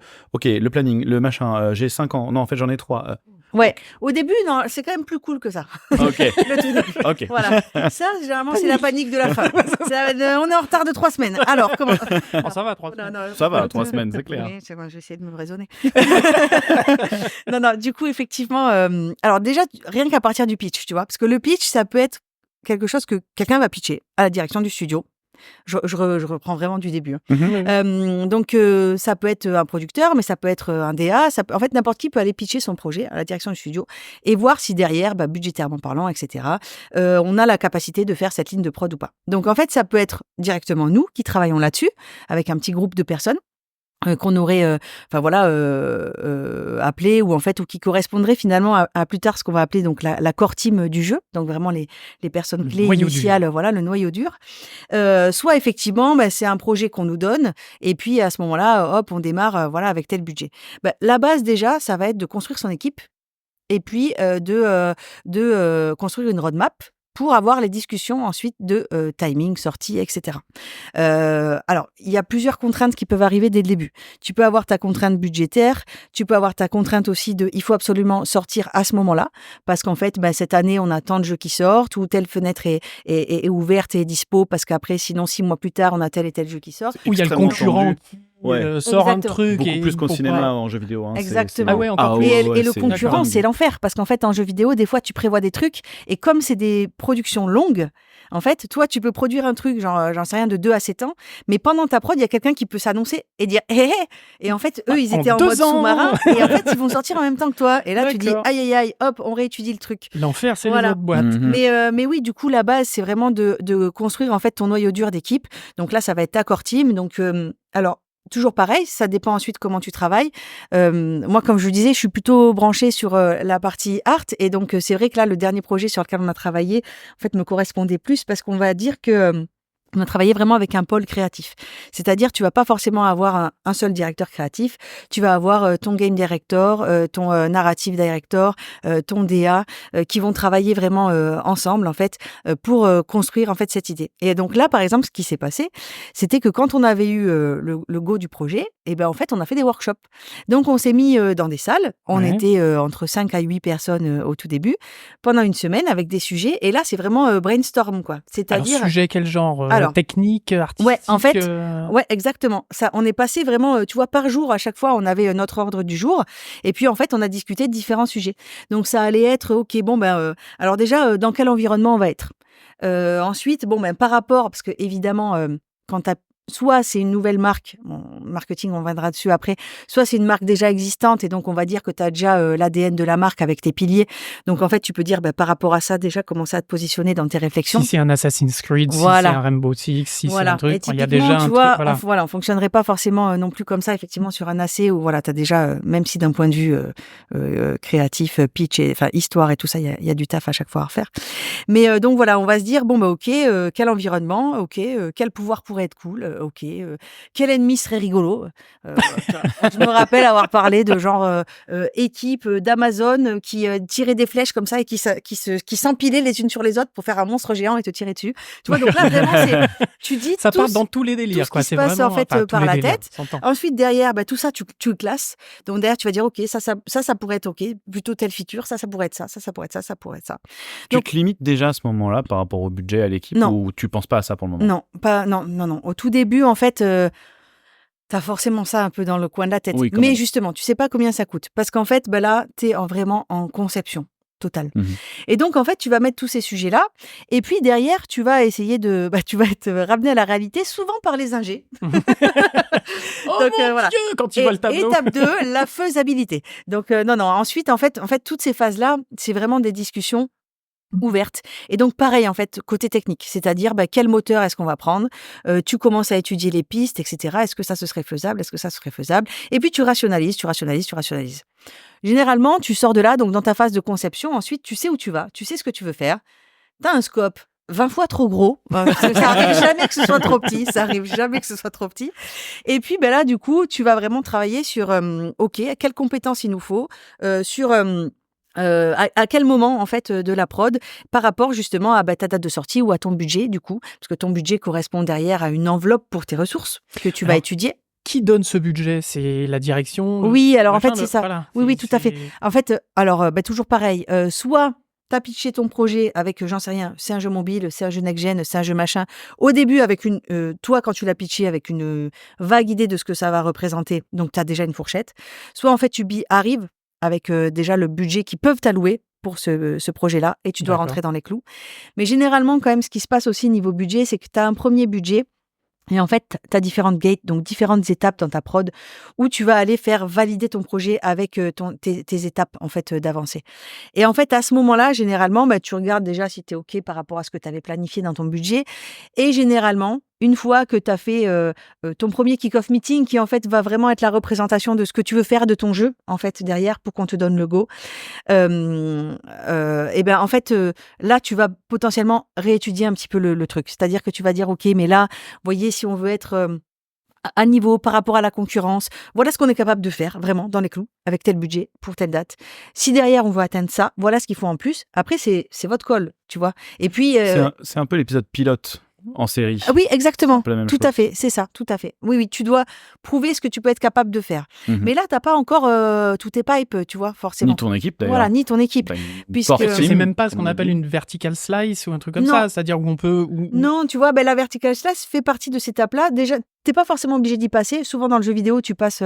planning, le machin, j'ai 5 ans, non, en fait, j'en ai 3. Ouais, au début, non, c'est quand même plus cool que ça. Ok. Le tout début. Ok. Voilà. Ça, généralement, c'est la panique de la fin. On est en retard de 3 semaines. Alors, comment ça va, 3 semaines. Non, ça va, 3 semaines, c'est clair. Oui, c'est bon, je vais essayer de me raisonner. Non, du coup, effectivement, alors déjà, rien qu'à partir du pitch, tu vois, parce que le pitch, ça peut être quelque chose que quelqu'un va pitcher à la direction du studio. Je reprends vraiment du début. Donc, ça peut être un producteur, mais ça peut être un DA. En fait, n'importe qui peut aller pitcher son projet à la direction du studio et voir si derrière, budgétairement parlant, etc., on a la capacité de faire cette ligne de prod ou pas. Donc, en fait, ça peut être directement nous qui travaillons là-dessus avec un petit groupe de personnes qu'on aurait appelé ou qui correspondrait finalement à plus tard ce qu'on va appeler donc la core team du jeu, donc vraiment les personnes clés initiales, le noyau dur. Soit effectivement c'est un projet qu'on nous donne et puis à ce moment-là hop on démarre avec tel budget. La base déjà ça va être de construire son équipe et puis de construire une roadmap pour avoir les discussions ensuite de timing, sortie, etc. Alors, il y a plusieurs contraintes qui peuvent arriver dès le début. Tu peux avoir ta contrainte budgétaire, tu peux avoir ta contrainte aussi il faut absolument sortir à ce moment-là, parce qu'en fait, cette année, on a tant de jeux qui sortent, ou telle fenêtre est ouverte et est dispo, parce qu'après, sinon, 6 mois plus tard, on a tel et tel jeu qui sort. Ou il y a le concurrent sort un truc. Beaucoup plus qu'au cinéma en jeu vidéo. Exactement. Et le concurrent, c'est l'enfer. Parce qu'en fait, en jeu vidéo, des fois, tu prévois des trucs. Et comme c'est des productions longues, en fait, toi, tu peux produire un truc, genre, j'en sais rien, de 2 à 7 ans. Mais pendant ta prod, il y a quelqu'un qui peut s'annoncer et dire hé. Et en fait, eux, ils étaient en mode sous-marin. Et en fait, ils vont sortir en même temps que toi. Et là, tu dis aïe, aïe, hop, on réétudie le truc. L'enfer, c'est les autres boîtes. Mais oui, du coup, la base, c'est vraiment de construire en fait ton noyau dur d'équipe. Donc là, ça va être ta core team. Donc, alors, toujours pareil, ça dépend ensuite comment tu travailles. Moi, comme je le disais, je suis plutôt branchée sur la partie art, et donc c'est vrai que là, le dernier projet sur lequel on a travaillé, en fait, me correspondait plus parce qu'on va dire que on a travaillé vraiment avec un pôle créatif. C'est-à-dire, tu vas pas forcément avoir un seul directeur créatif. Tu vas avoir ton game director, ton narrative director, ton DA, qui vont travailler vraiment ensemble, en fait, pour construire, en fait, cette idée. Et donc là, par exemple, ce qui s'est passé, c'était que quand on avait eu le go du projet, et ben, en fait, on a fait des workshops. Donc, on s'est mis dans des salles. On était entre 5 à 8 personnes au tout début, pendant une semaine, avec des sujets. Et là, c'est vraiment brainstorm, quoi. C'est-à-dire... Alors, sujet quel genre technique, artistique. Ouais, en fait, ouais, exactement. Ça, on est passé vraiment, tu vois, par jour, à chaque fois, on avait notre ordre du jour. Et puis, en fait, on a discuté de différents sujets. Donc, ça allait être, OK, bon, alors déjà, dans quel environnement on va être? Ensuite, bon, par rapport, parce que évidemment, quand tu as soit c'est une nouvelle marque, marketing, on viendra dessus après, soit c'est une marque déjà existante et donc on va dire que tu as déjà l'ADN de la marque avec tes piliers. Donc en fait, tu peux dire par rapport à ça, déjà commencer à te positionner dans tes réflexions. Si c'est un Assassin's Creed, voilà. Si c'est un Rainbow Six, si c'est un truc, il y a déjà tu un vois, truc. Voilà. On fonctionnerait pas forcément non plus comme ça, effectivement, sur un AC où voilà, tu as déjà, même si d'un point de vue créatif, pitch, histoire et tout ça, il y a du taf à chaque fois à refaire. Mais donc voilà, on va se dire, OK, quel environnement, OK, quel pouvoir pourrait être cool, OK, quel ennemi serait rigolo. Je me rappelle avoir parlé de genre équipe d'Amazon qui tirait des flèches comme ça et qui s'empilaient les unes sur les autres pour faire un monstre géant et te tirer dessus. Tu vois, donc là vraiment, tu dis ça part dans tous les délires, tout ce qui se passe en fait par la tête. Ensuite derrière, tout ça tu le classes. Donc derrière tu vas dire OK, ça pourrait être OK, plutôt telle feature, ça pourrait être ça pourrait être ça, ça pourrait être ça. Donc, tu te limites déjà à ce moment-là par rapport au budget, à l'équipe, ou tu penses pas à ça pour le moment? Non. Au tout début, en fait, t'as forcément ça un peu dans le coin de la tête. Oui, mais justement, tu sais pas combien ça coûte. Parce qu'en fait, là, t'es vraiment en conception totale. Et donc, en fait, tu vas mettre tous ces sujets-là. Et puis, derrière, tu vas essayer de... tu vas être ramené à la réalité, souvent par les ingés. Oh donc, mon Dieu, quand tu vois le tableau. Étape 2, la faisabilité. Donc, non. Ensuite, en fait, toutes ces phases-là, c'est vraiment des discussions ouverte. Et donc, pareil, en fait, côté technique, c'est-à-dire quel moteur est-ce qu'on va prendre, tu commences à étudier les pistes, etc. Est-ce que ça, ce serait faisable? Est-ce que ça serait faisable? Et puis, tu rationalises. Généralement, tu sors de là, donc dans ta phase de conception, ensuite, tu sais où tu vas, tu sais ce que tu veux faire. Tu as un scope 20 fois trop gros. Ça arrive jamais que ce soit trop petit. Et puis, là, du coup, tu vas vraiment travailler sur, OK, quelles compétences il nous faut, sur... à quel moment en fait de la prod par rapport justement à ta date de sortie ou à ton budget du coup, parce que ton budget correspond derrière à une enveloppe pour tes ressources que tu vas étudier. Qui donne ce budget? C'est la direction? Oui, alors en fait c'est ça. Voilà, oui, tout à fait. En fait, alors toujours pareil, soit t'as pitché ton projet avec, j'en sais rien, c'est un jeu mobile, c'est un jeu next-gen, c'est un jeu machin. Au début, avec toi, quand tu l'as pitché, avec une vague idée de ce que ça va représenter, donc t'as déjà une fourchette. Soit en fait, tu arrives avec déjà le budget qu'ils peuvent t'allouer pour ce projet-là, et tu dois rentrer dans les clous. Mais généralement, quand même, ce qui se passe aussi niveau budget, c'est que tu as un premier budget, et en fait, tu as différentes gates, donc différentes étapes dans ta prod, où tu vas aller faire valider ton projet avec tes étapes en fait d'avancée. Et en fait, à ce moment-là, généralement, tu regardes déjà si tu es OK par rapport à ce que tu avais planifié dans ton budget. Et généralement, une fois que tu as fait ton premier kick-off meeting, qui en fait va vraiment être la représentation de ce que tu veux faire de ton jeu, en fait, derrière, pour qu'on te donne le go, et en fait, là, tu vas potentiellement réétudier un petit peu le truc. C'est-à-dire que tu vas dire, OK, mais là, voyez, si on veut être à niveau par rapport à la concurrence, voilà ce qu'on est capable de faire, vraiment, dans les clous, avec tel budget, pour telle date. Si derrière, on veut atteindre ça, voilà ce qu'il faut en plus. Après, c'est votre call, tu vois. Et puis... C'est un peu l'épisode pilote en série. Oui, exactement. Tout à fait, c'est ça, tout à fait. Oui, tu dois prouver ce que tu peux être capable de faire. Mais là, t'as pas encore tous tes pipes, tu vois, forcément. Ni ton équipe, d'ailleurs. Voilà, ni ton équipe. Puisque c'est même pas ce qu'on appelle une vertical slice ou un truque comme ça, c'est-à-dire où on peut... Non, tu vois, la vertical slice fait partie de cette étape-là. Déjà, t'es pas forcément obligé d'y passer. Souvent, dans le jeu vidéo, tu passes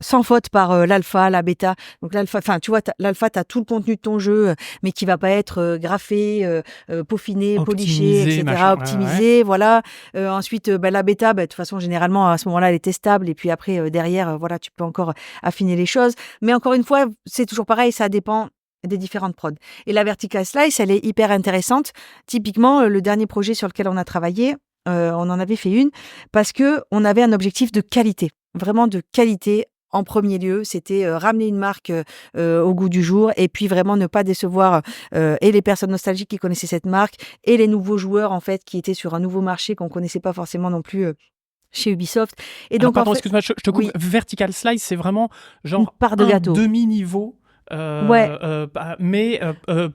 sans faute par l'alpha, la bêta. Donc, l'alpha, tu vois, l'alpha, t'as tout le contenu de ton jeu, mais qui va pas être graffé, peaufiné, poliché, etc., optimisé, voilà. Ensuite, la bêta, de toute façon, généralement, à ce moment-là, elle est testable. Et puis après, derrière, voilà, tu peux encore affiner les choses. Mais encore une fois, c'est toujours pareil, ça dépend des différentes prods. Et la vertical slice, elle est hyper intéressante. Typiquement, le dernier projet sur lequel on a travaillé, on en avait fait une parce que on avait un objectif de qualité, vraiment de qualité. En premier lieu, c'était ramener une marque au goût du jour et puis vraiment ne pas décevoir et les personnes nostalgiques qui connaissaient cette marque et les nouveaux joueurs en fait qui étaient sur un nouveau marché qu'on connaissait pas forcément non plus chez Ubisoft. Et donc, pardon, excuse-moi, je te coupe. Oui. Vertical Slice, c'est vraiment genre une part de gâteau, demi-niveau. Mais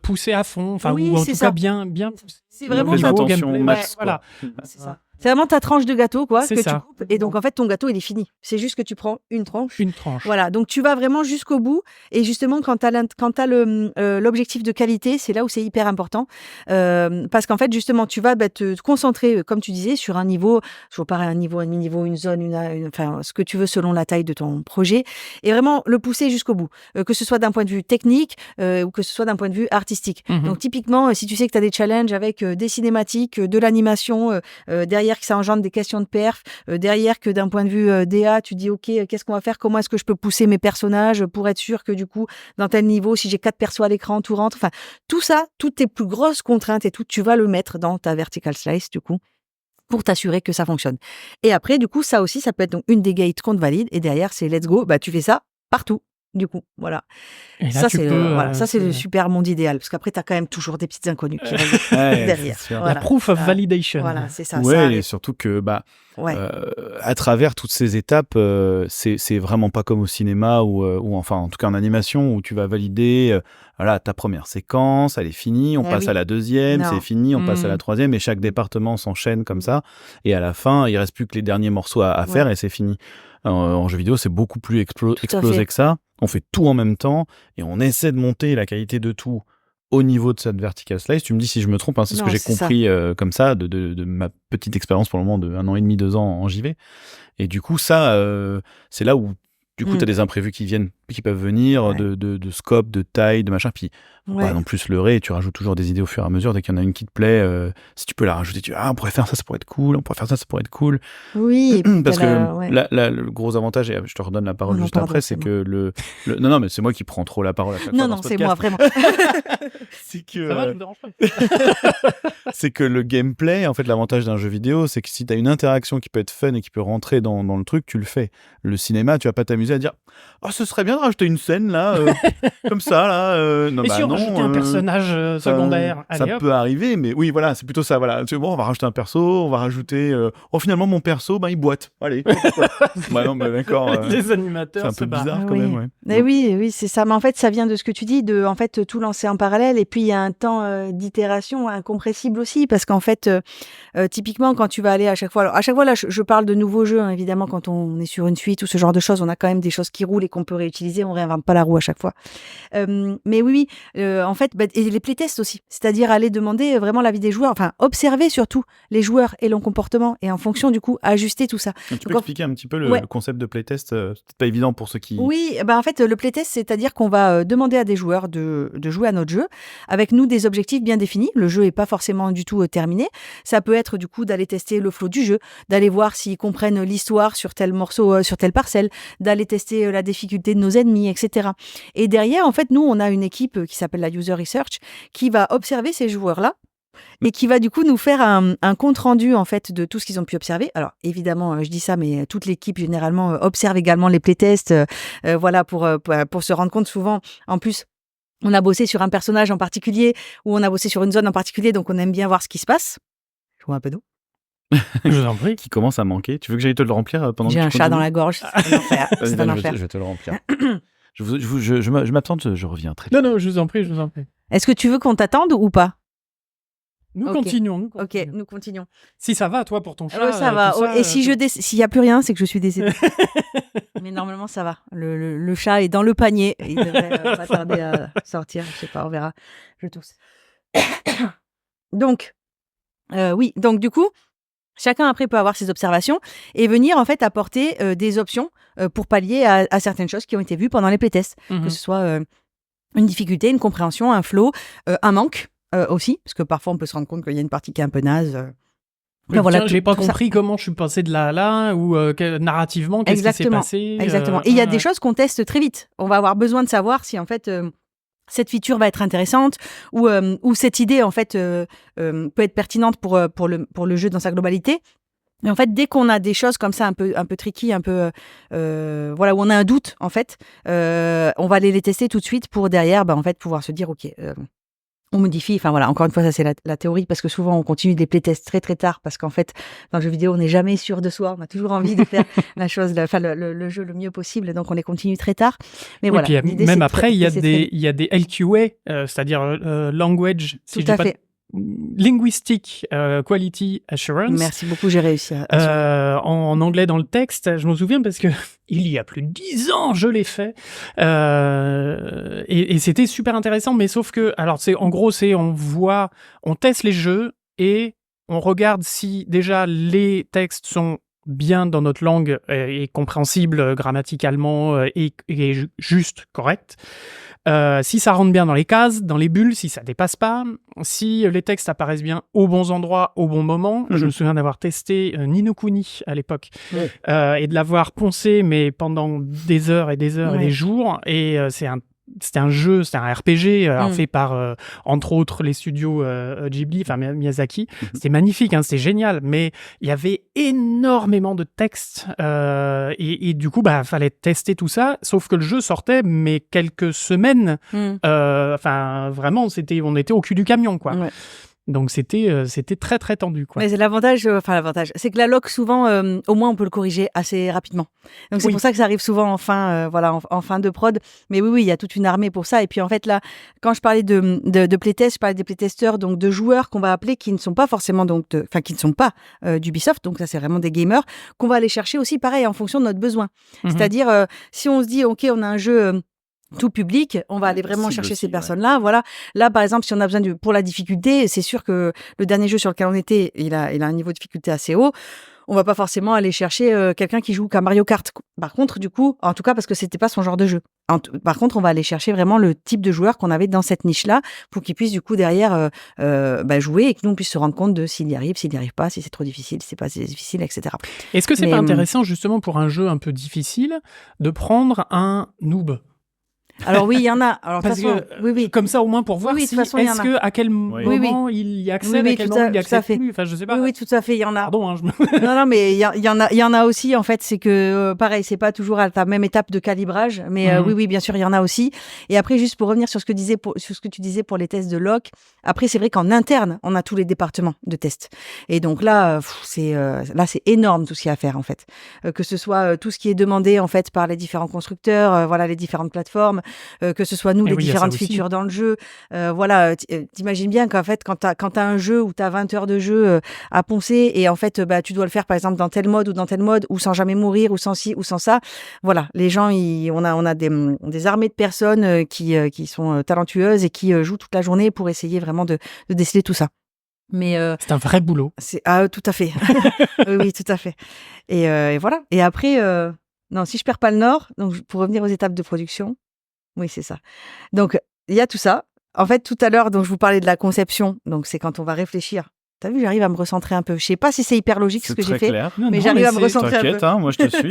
poussé à fond, enfin, oui, ou en tout ça. cas bien poussé. C'est vraiment ça. Voilà. C'est ça. C'est vraiment ta tranche de gâteau, quoi, c'est que ça. tu coupes. Et donc, en fait, ton gâteau, il est fini. C'est juste que tu prends une tranche. Une tranche. Voilà. Donc, tu vas vraiment jusqu'au bout. Et justement, quand tu as l'objectif de qualité, c'est là où c'est hyper important. Parce qu'en fait, justement, tu vas te concentrer, comme tu disais, sur un niveau, toujours pareil, un niveau, un demi-niveau, une zone, enfin, ce que tu veux selon la taille de ton projet. Et vraiment le pousser jusqu'au bout. Que ce soit d'un point de vue technique ou que ce soit d'un point de vue artistique. Donc, typiquement, si tu sais que tu as des challenges avec des cinématiques, de l'animation, derrière que ça engendre des questions de perf, derrière que d'un point de vue DA, tu dis ok, qu'est-ce qu'on va faire, comment est-ce que je peux pousser mes personnages pour être sûr que du coup, dans tel niveau, si j'ai 4 persos à l'écran, tout rentre. Enfin, tout ça, toutes tes plus grosses contraintes et tout, tu vas le mettre dans ta vertical slice du coup, pour t'assurer que ça fonctionne. Et après, du coup, ça aussi, ça peut être donc une des gates qu'on te valide et derrière, c'est let's go, tu fais ça partout. Du coup, voilà. Et là, ça, c'est le super monde idéal. Parce qu'après, tu as quand même toujours des petites inconnues qui restent derrière. Voilà. La proof of validation. Voilà, c'est ça. Ouais, et surtout que, à travers toutes ces étapes, c'est vraiment pas comme au cinéma ou enfin, en tout cas en animation, où tu vas valider voilà, ta première séquence, elle est finie, on passe à la deuxième, c'est fini, on passe à la troisième, et chaque département s'enchaîne comme ça. Et à la fin, il reste plus que les derniers morceaux à faire et c'est fini. En jeu vidéo, c'est beaucoup plus explosé que ça. On fait tout en même temps et on essaie de monter la qualité de tout au niveau de cette vertical slice. Tu me dis si je me trompe, c'est ce que j'ai compris comme ça de ma petite expérience pour le moment de 1 an et demi, 2 ans en JV. Et du coup, ça, c'est là où du coup, tu as des imprévus qui peuvent venir de scope, de taille, de machin. Puis, faut pas non plus se leurrer. Tu rajoutes toujours des idées au fur et à mesure. Dès qu'il y en a une qui te plaît, si tu peux la rajouter, on pourrait faire ça, ça pourrait être cool. On pourrait faire ça, ça pourrait être cool. Oui. Parce que le gros avantage, et je te redonne la parole juste après, c'est que non, mais c'est moi qui prends trop la parole à chaque fois. Non, c'est moi, vraiment. C'est que... Ça va, je me dérange pas. C'est que le gameplay, en fait, l'avantage d'un jeu vidéo, c'est que si tu as une interaction qui peut être fun et qui peut rentrer dans le truc, tu le fais. Le cinéma, tu vas pas t'amuser à dire ce serait bien de rajouter une scène là comme ça là non, si on rajoutait un personnage secondaire, ça peut arriver, mais oui, voilà, c'est plutôt ça, voilà. Bon, on va rajouter un perso, on va rajouter finalement mon perso il boite, allez. Non, mais d'accord, les animateurs, c'est un peu bizarre quand même, mais oui, c'est ça, mais en fait ça vient de ce que tu dis, de en fait tout lancer en parallèle, et puis il y a un temps d'itération incompressible aussi, parce qu'en fait typiquement quand tu vas aller à chaque fois là je parle de nouveaux jeux, évidemment, quand on est sur une suite ou ce genre de choses, on a quand même des choses qui roulent et qu'on peut réutiliser, on réinvente pas la roue à chaque fois. Mais oui, en fait, et les playtests aussi, c'est-à-dire aller demander vraiment l'avis des joueurs, enfin observer surtout les joueurs et leur comportement, et en fonction du coup ajuster tout ça. Tu peux expliquer un petit peu le concept de playtest, c'est pas évident pour ceux qui... Oui, en fait le playtest, c'est-à-dire qu'on va demander à des joueurs de jouer à notre jeu, avec nous des objectifs bien définis, le jeu est pas forcément du tout terminé, ça peut être du coup d'aller tester le flow du jeu, d'aller voir s'ils comprennent l'histoire sur tel morceau, sur telle parcelle, d'aller tester la difficulté de nos ennemis, etc. Et derrière, en fait, nous, on a une équipe qui s'appelle la User Research qui va observer ces joueurs-là et qui va du coup nous faire un compte-rendu en fait de tout ce qu'ils ont pu observer. Alors évidemment, je dis ça, mais toute l'équipe généralement observe également les playtests, voilà, pour se rendre compte souvent, en plus, on a bossé sur un personnage en particulier ou on a bossé sur une zone en particulier, donc on aime bien voir ce qui se passe. Je vois un peu d'eau. Je vous en prie. Qui commence à manquer. Tu veux que j'aille te le remplir pendant que tu continues ? J'ai un chat dans la gorge, c'est un enfer. C'est un enfer. Je vais te le remplir. Je m'attends, je reviens très vite. Non, je vous en prie. Est-ce que tu veux qu'on t'attende ou pas ? Nous continuons. Ok, nous continuons. Si ça va, toi, pour ton chat. Ça va. Et s'il n'y a plus rien, c'est que je suis décédée. Mais normalement, ça va. Le chat est dans le panier. Il devrait pas tarder à sortir. Je sais pas, on verra. Je tousse. Donc, oui. Donc, du coup, chacun après peut avoir ses observations et venir en fait apporter des options pour pallier à certaines choses qui ont été vues pendant les playtests. Que ce soit une difficulté, une compréhension, un flow, un manque. Aussi, parce que parfois on peut se rendre compte qu'il y a une partie qui est un peu naze. Voilà, j'ai pas compris comment je suis passé de là à là, ou narrativement, qu'est-ce qui s'est passé. Exactement. Et il y a des choses qu'on teste très vite. On va avoir besoin de savoir si en fait cette feature va être intéressante ou cette idée en fait peut être pertinente pour le jeu dans sa globalité. Mais en fait, dès qu'on a des choses comme ça un peu tricky, un peu voilà, où on a un doute en fait, on va aller les tester tout de suite pour derrière en fait pouvoir se dire ok, on modifie. Enfin voilà, encore une fois, ça c'est la théorie, parce que souvent on continue des playtests très très tard, parce qu'en fait dans le jeu vidéo on n'est jamais sûr de soi, on a toujours envie de faire le jeu le mieux possible, donc on les continue très tard. Mais oui, voilà. Puis, même après il y a des LQA, c'est-à-dire language. Tout à fait. Linguistic Quality Assurance. Merci beaucoup, j'ai réussi. En anglais dans le texte, je m'en souviens parce que il y a plus de 10 ans, je l'ai fait. Et c'était super intéressant, mais sauf que, alors en gros, on teste les jeux et on regarde si déjà les textes sont bien dans notre langue et compréhensibles grammaticalement et juste, correct. Si ça rentre bien dans les cases, dans les bulles, si ça dépasse pas, si les textes apparaissent bien aux bons endroits, au bon moment. Je me souviens d'avoir testé Ni no Kuni à l'époque et de l'avoir poncé, mais pendant des heures et des heures et des jours. Et c'était un jeu, c'était un RPG fait par, entre autres, les studios Ghibli, enfin Miyazaki. C'était magnifique, c'était génial, mais il y avait énormément de textes et du coup, fallait tester tout ça, sauf que le jeu sortait, mais quelques semaines. Enfin, vraiment, on était au cul du camion, quoi. Ouais. Donc c'était très très tendu, quoi. Mais c'est l'avantage, c'est que la lock souvent, au moins on peut le corriger assez rapidement. Donc c'est pour ça que ça arrive souvent en fin de prod. Mais oui, il y a toute une armée pour ça. Et puis en fait là, quand je parlais de playtest, je parlais des playtesters, donc de joueurs qu'on va appeler, qui ne sont pas forcément qui ne sont pas d'Ubisoft. Donc ça c'est vraiment des gamers qu'on va aller chercher aussi, pareil, en fonction de notre besoin. C'est-à-dire si on se dit ok, on a un jeu tout public, on va aller vraiment chercher ces personnes-là. Voilà. Là, par exemple, si on a besoin pour la difficulté, c'est sûr que le dernier jeu sur lequel on était, il a un niveau de difficulté assez haut. On va pas forcément aller chercher quelqu'un qui joue qu'à Mario Kart. Par contre, du coup, en tout cas, parce que c'était pas son genre de jeu. Par contre, on va aller chercher vraiment le type de joueur qu'on avait dans cette niche-là, pour qu'il puisse du coup derrière jouer et que nous on puisse se rendre compte de s'il y arrive pas, si c'est trop difficile, si c'est pas assez difficile, etc. Est-ce que c'est pas intéressant justement pour un jeu un peu difficile de prendre un noob? Alors oui, il y en a. Alors parce que comme ça au moins pour voir si est-ce que à quel moment il y accède, à quel moment il y accède plus. Enfin, je sais pas. Oui, tout à fait, il y en a. Pardon. Non, mais il y en a aussi. En fait, c'est que pareil, c'est pas toujours à ta même étape de calibrage, mais oui, bien sûr, il y en a aussi. Et après, juste pour revenir sur ce que tu disais pour les tests de lock. Après, c'est vrai qu'en interne, on a tous les départements de tests. Et donc là, c'est énorme tout ce qu'il y a à faire en fait. Que ce soit tout ce qui est demandé en fait par les différents constructeurs, les différentes plateformes. Que ce soit nous, les différentes features dans le jeu. T'imagines bien qu'en fait, quand t'as un jeu où t'as 20 heures de jeu à poncer et en fait, tu dois le faire par exemple dans tel mode ou sans jamais mourir ou sans ci ou sans ça. Voilà, les gens, on a des armées de personnes qui sont talentueuses et qui jouent toute la journée pour essayer vraiment de déceler tout ça. Mais c'est un vrai boulot. Tout à fait. Oui, tout à fait. Et voilà. Et après, non, si je perds pas le nord, donc pour revenir aux étapes de production. Oui, c'est ça. Donc, il y a tout ça. En fait, tout à l'heure, donc je vous parlais de la conception. Donc, c'est quand on va réfléchir. T'as vu, j'arrive à me recentrer un peu. Je sais pas si c'est hyper logique ce que j'ai fait, mais j'arrive à me recentrer un peu. T'inquiète, moi je te suis.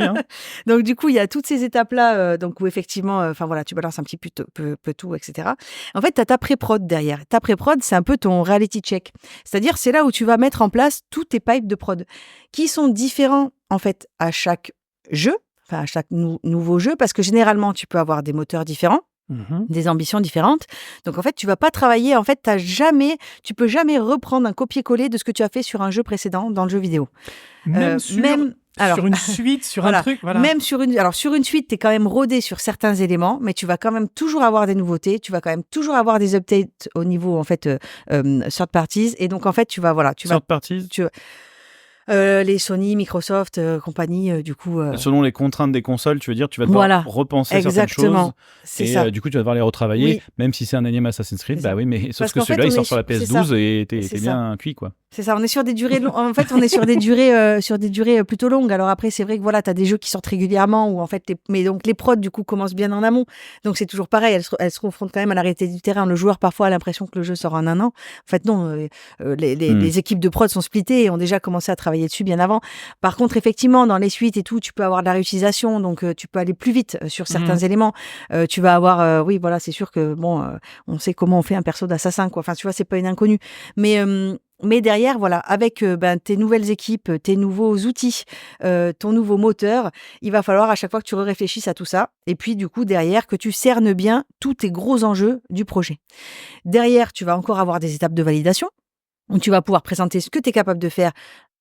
Donc, du coup, il y a toutes ces étapes-là, donc où effectivement, tu balances un petit peu tout, etc. En fait, t'as ta pré-prod derrière. Ta pré-prod, c'est un peu ton reality check. C'est-à-dire, c'est là où tu vas mettre en place tous tes pipes de prod, qui sont différents en fait à chaque jeu. Enfin, à chaque nouveau jeu, parce que généralement, tu peux avoir des moteurs différents, des ambitions différentes. Donc, en fait, tu vas pas travailler. En fait, tu peux jamais reprendre un copier-coller de ce que tu as fait sur un jeu précédent dans le jeu vidéo. Sur une suite, sur un truc, voilà. Même sur une suite, t'es quand même rodé sur certains éléments, mais tu vas quand même toujours avoir des nouveautés. Tu vas quand même toujours avoir des updates au niveau en fait third parties. Et donc, en fait, third parties. Les Sony, Microsoft, compagnie, du coup... Selon les contraintes des consoles, tu veux dire, tu vas devoir repenser certaines choses. C'est ça. Du coup, tu vas devoir les retravailler, même si c'est un énième Assassin's Creed. Oui, mais sauf que celui-là, il sort sur la PS12 et t'es bien cuit, quoi. C'est ça, on est sur des durées en fait, on est sur des durées plutôt longues. Alors après, c'est vrai que voilà, tu as des jeux qui sortent régulièrement où en fait mais donc les prods du coup commencent bien en amont. Donc c'est toujours pareil, elles se confrontent quand même à la réalité du terrain. Le joueur parfois a l'impression que le jeu sort en un an. En fait non, les équipes de prod sont splittées et ont déjà commencé à travailler travaillé dessus bien avant. Par contre, effectivement, dans les suites et tout, tu peux avoir de la réutilisation, donc tu peux aller plus vite sur certains éléments. Tu vas avoir, oui, voilà, c'est sûr que on sait comment on fait un perso d'assassin, quoi. Enfin, tu vois, c'est pas une inconnue. Mais derrière, voilà, avec tes nouvelles équipes, tes nouveaux outils, ton nouveau moteur, il va falloir à chaque fois que tu réfléchisses à tout ça. Et puis, du coup, derrière, que tu cernes bien tous tes gros enjeux du projet. Derrière, tu vas encore avoir des étapes de validation où tu vas pouvoir présenter ce que tu es capable de faire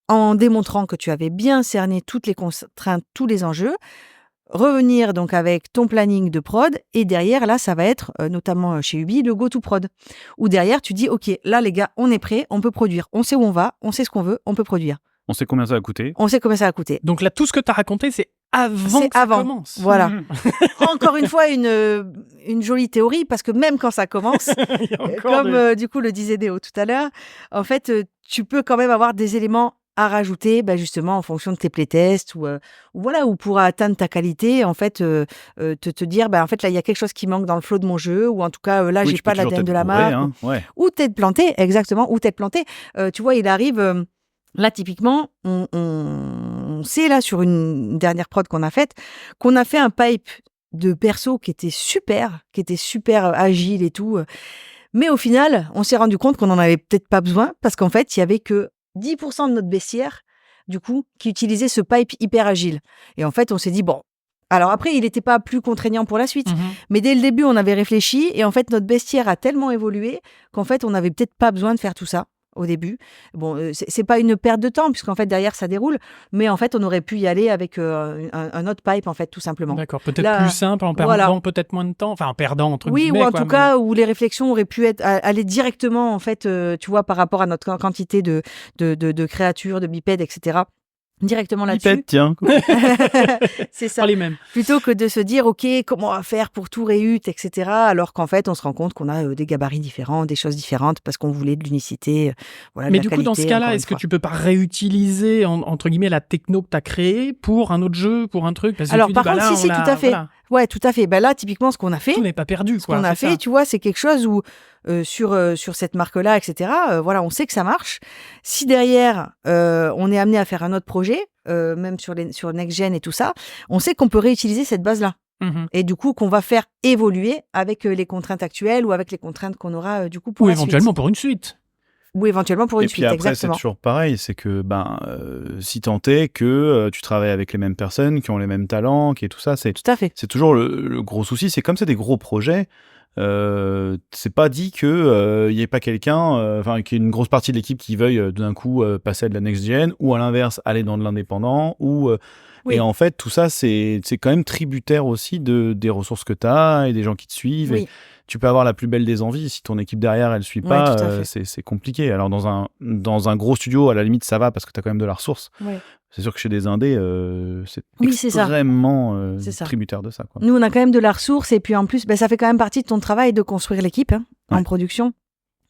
en démontrant que tu avais bien cerné toutes les contraintes, tous les enjeux. Revenir donc avec ton planning de prod et derrière, là, ça va être, notamment chez Ubi, le go-to-prod. Où derrière, tu dis, OK, là, les gars, on est prêts, on peut produire. On sait où on va, on sait ce qu'on veut, on peut produire. On sait combien ça va coûter. On sait combien ça va coûter. Donc là, tout ce que tu as raconté, c'est avant que ça commence. Voilà. Encore une fois, une jolie théorie, parce que même quand ça commence, comme du coup le disait Déo tout à l'heure, en fait, tu peux quand même avoir des éléments à rajouter, justement en fonction de tes playtests ou voilà, ou pour atteindre ta qualité, en fait, te dire, en fait là il y a quelque chose qui manque dans le flow de mon jeu, ou en tout cas là j'ai pas l'ADN de la marque, ou t'être planté, exactement, ou t'être planté. Tu vois, il arrive. Là, typiquement, on sait, là, sur une dernière prod qu'on a fait un pipe de perso qui était super agile et tout. Mais au final, on s'est rendu compte qu'on n'en avait peut-être pas besoin parce qu'en fait, il y avait que 10% de notre bestiaire, du coup, qui utilisait ce pipe hyper agile. Et en fait, on s'est dit, bon, alors après, il n'était pas plus contraignant pour la suite. Mais dès le début, on avait réfléchi et en fait, notre bestiaire a tellement évolué qu'en fait, on n'avait peut-être pas besoin de faire tout ça au début. Bon, c'est pas une perte de temps puisqu'en fait derrière ça déroule, mais en fait on aurait pu y aller avec un autre pipe en fait tout simplement. D'accord, peut-être plus simple en perdant peut-être moins de temps, enfin en perdant entre guillemets. Oui, ou en tout cas où les réflexions auraient pu aller directement en fait, tu vois, par rapport à notre quantité de créatures, de bipèdes, etc. Directement là-dessus. Bipède, tiens. C'est ça. Pas les mêmes. Plutôt que de se dire, OK, comment on va faire pour tout réut, etc. Alors qu'en fait, on se rend compte qu'on a des gabarits différents, des choses différentes, parce qu'on voulait de l'unicité, voilà, mais de la du qualité, coup, dans ce cas-là, est-ce que tu peux pas réutiliser, entre guillemets, la techno que tu as créée pour un autre jeu, pour un truc? Parce que alors, tu par dis, contre, là, si, tout à fait. Voilà. Ouais, tout à fait. Là, typiquement, ce qu'on a fait. Tout n'est pas perdu, quoi. Ce qu'on a fait, tu vois, c'est quelque chose où, sur cette marque-là, etc., voilà, on sait que ça marche. Si derrière, on est amené à faire un autre projet, même sur Next Gen et tout ça, on sait qu'on peut réutiliser cette base-là. Et du coup, qu'on va faire évoluer avec les contraintes actuelles ou avec les contraintes qu'on aura, du coup, pour la suite. Ou éventuellement pour une suite. Ou éventuellement pour une suite, exactement. Et puis après, exactement. c'est toujours pareil, c'est que si tant est que tu travailles avec les mêmes personnes, qui ont les mêmes talents, qui est tout ça, c'est tout à fait. C'est toujours le gros souci. C'est comme c'est des gros projets, c'est pas dit que y ait pas quelqu'un, qu'il y ait une grosse partie de l'équipe qui veuille d'un coup passer à de la next gen, ou à l'inverse aller dans de l'indépendant, ou oui. Et en fait tout ça c'est quand même tributaire aussi des ressources que tu as et des gens qui te suivent. Oui. Et tu peux avoir la plus belle des envies, si ton équipe derrière elle suit pas, c'est compliqué. Alors dans un gros studio à la limite ça va parce que tu as quand même de la ressource. Ouais. C'est sûr que chez des indés, c'est c'est extrêmement tributaire de ça, quoi. Nous, on a quand même de la ressource et puis en plus, ça fait quand même partie de ton travail de construire l'équipe en production.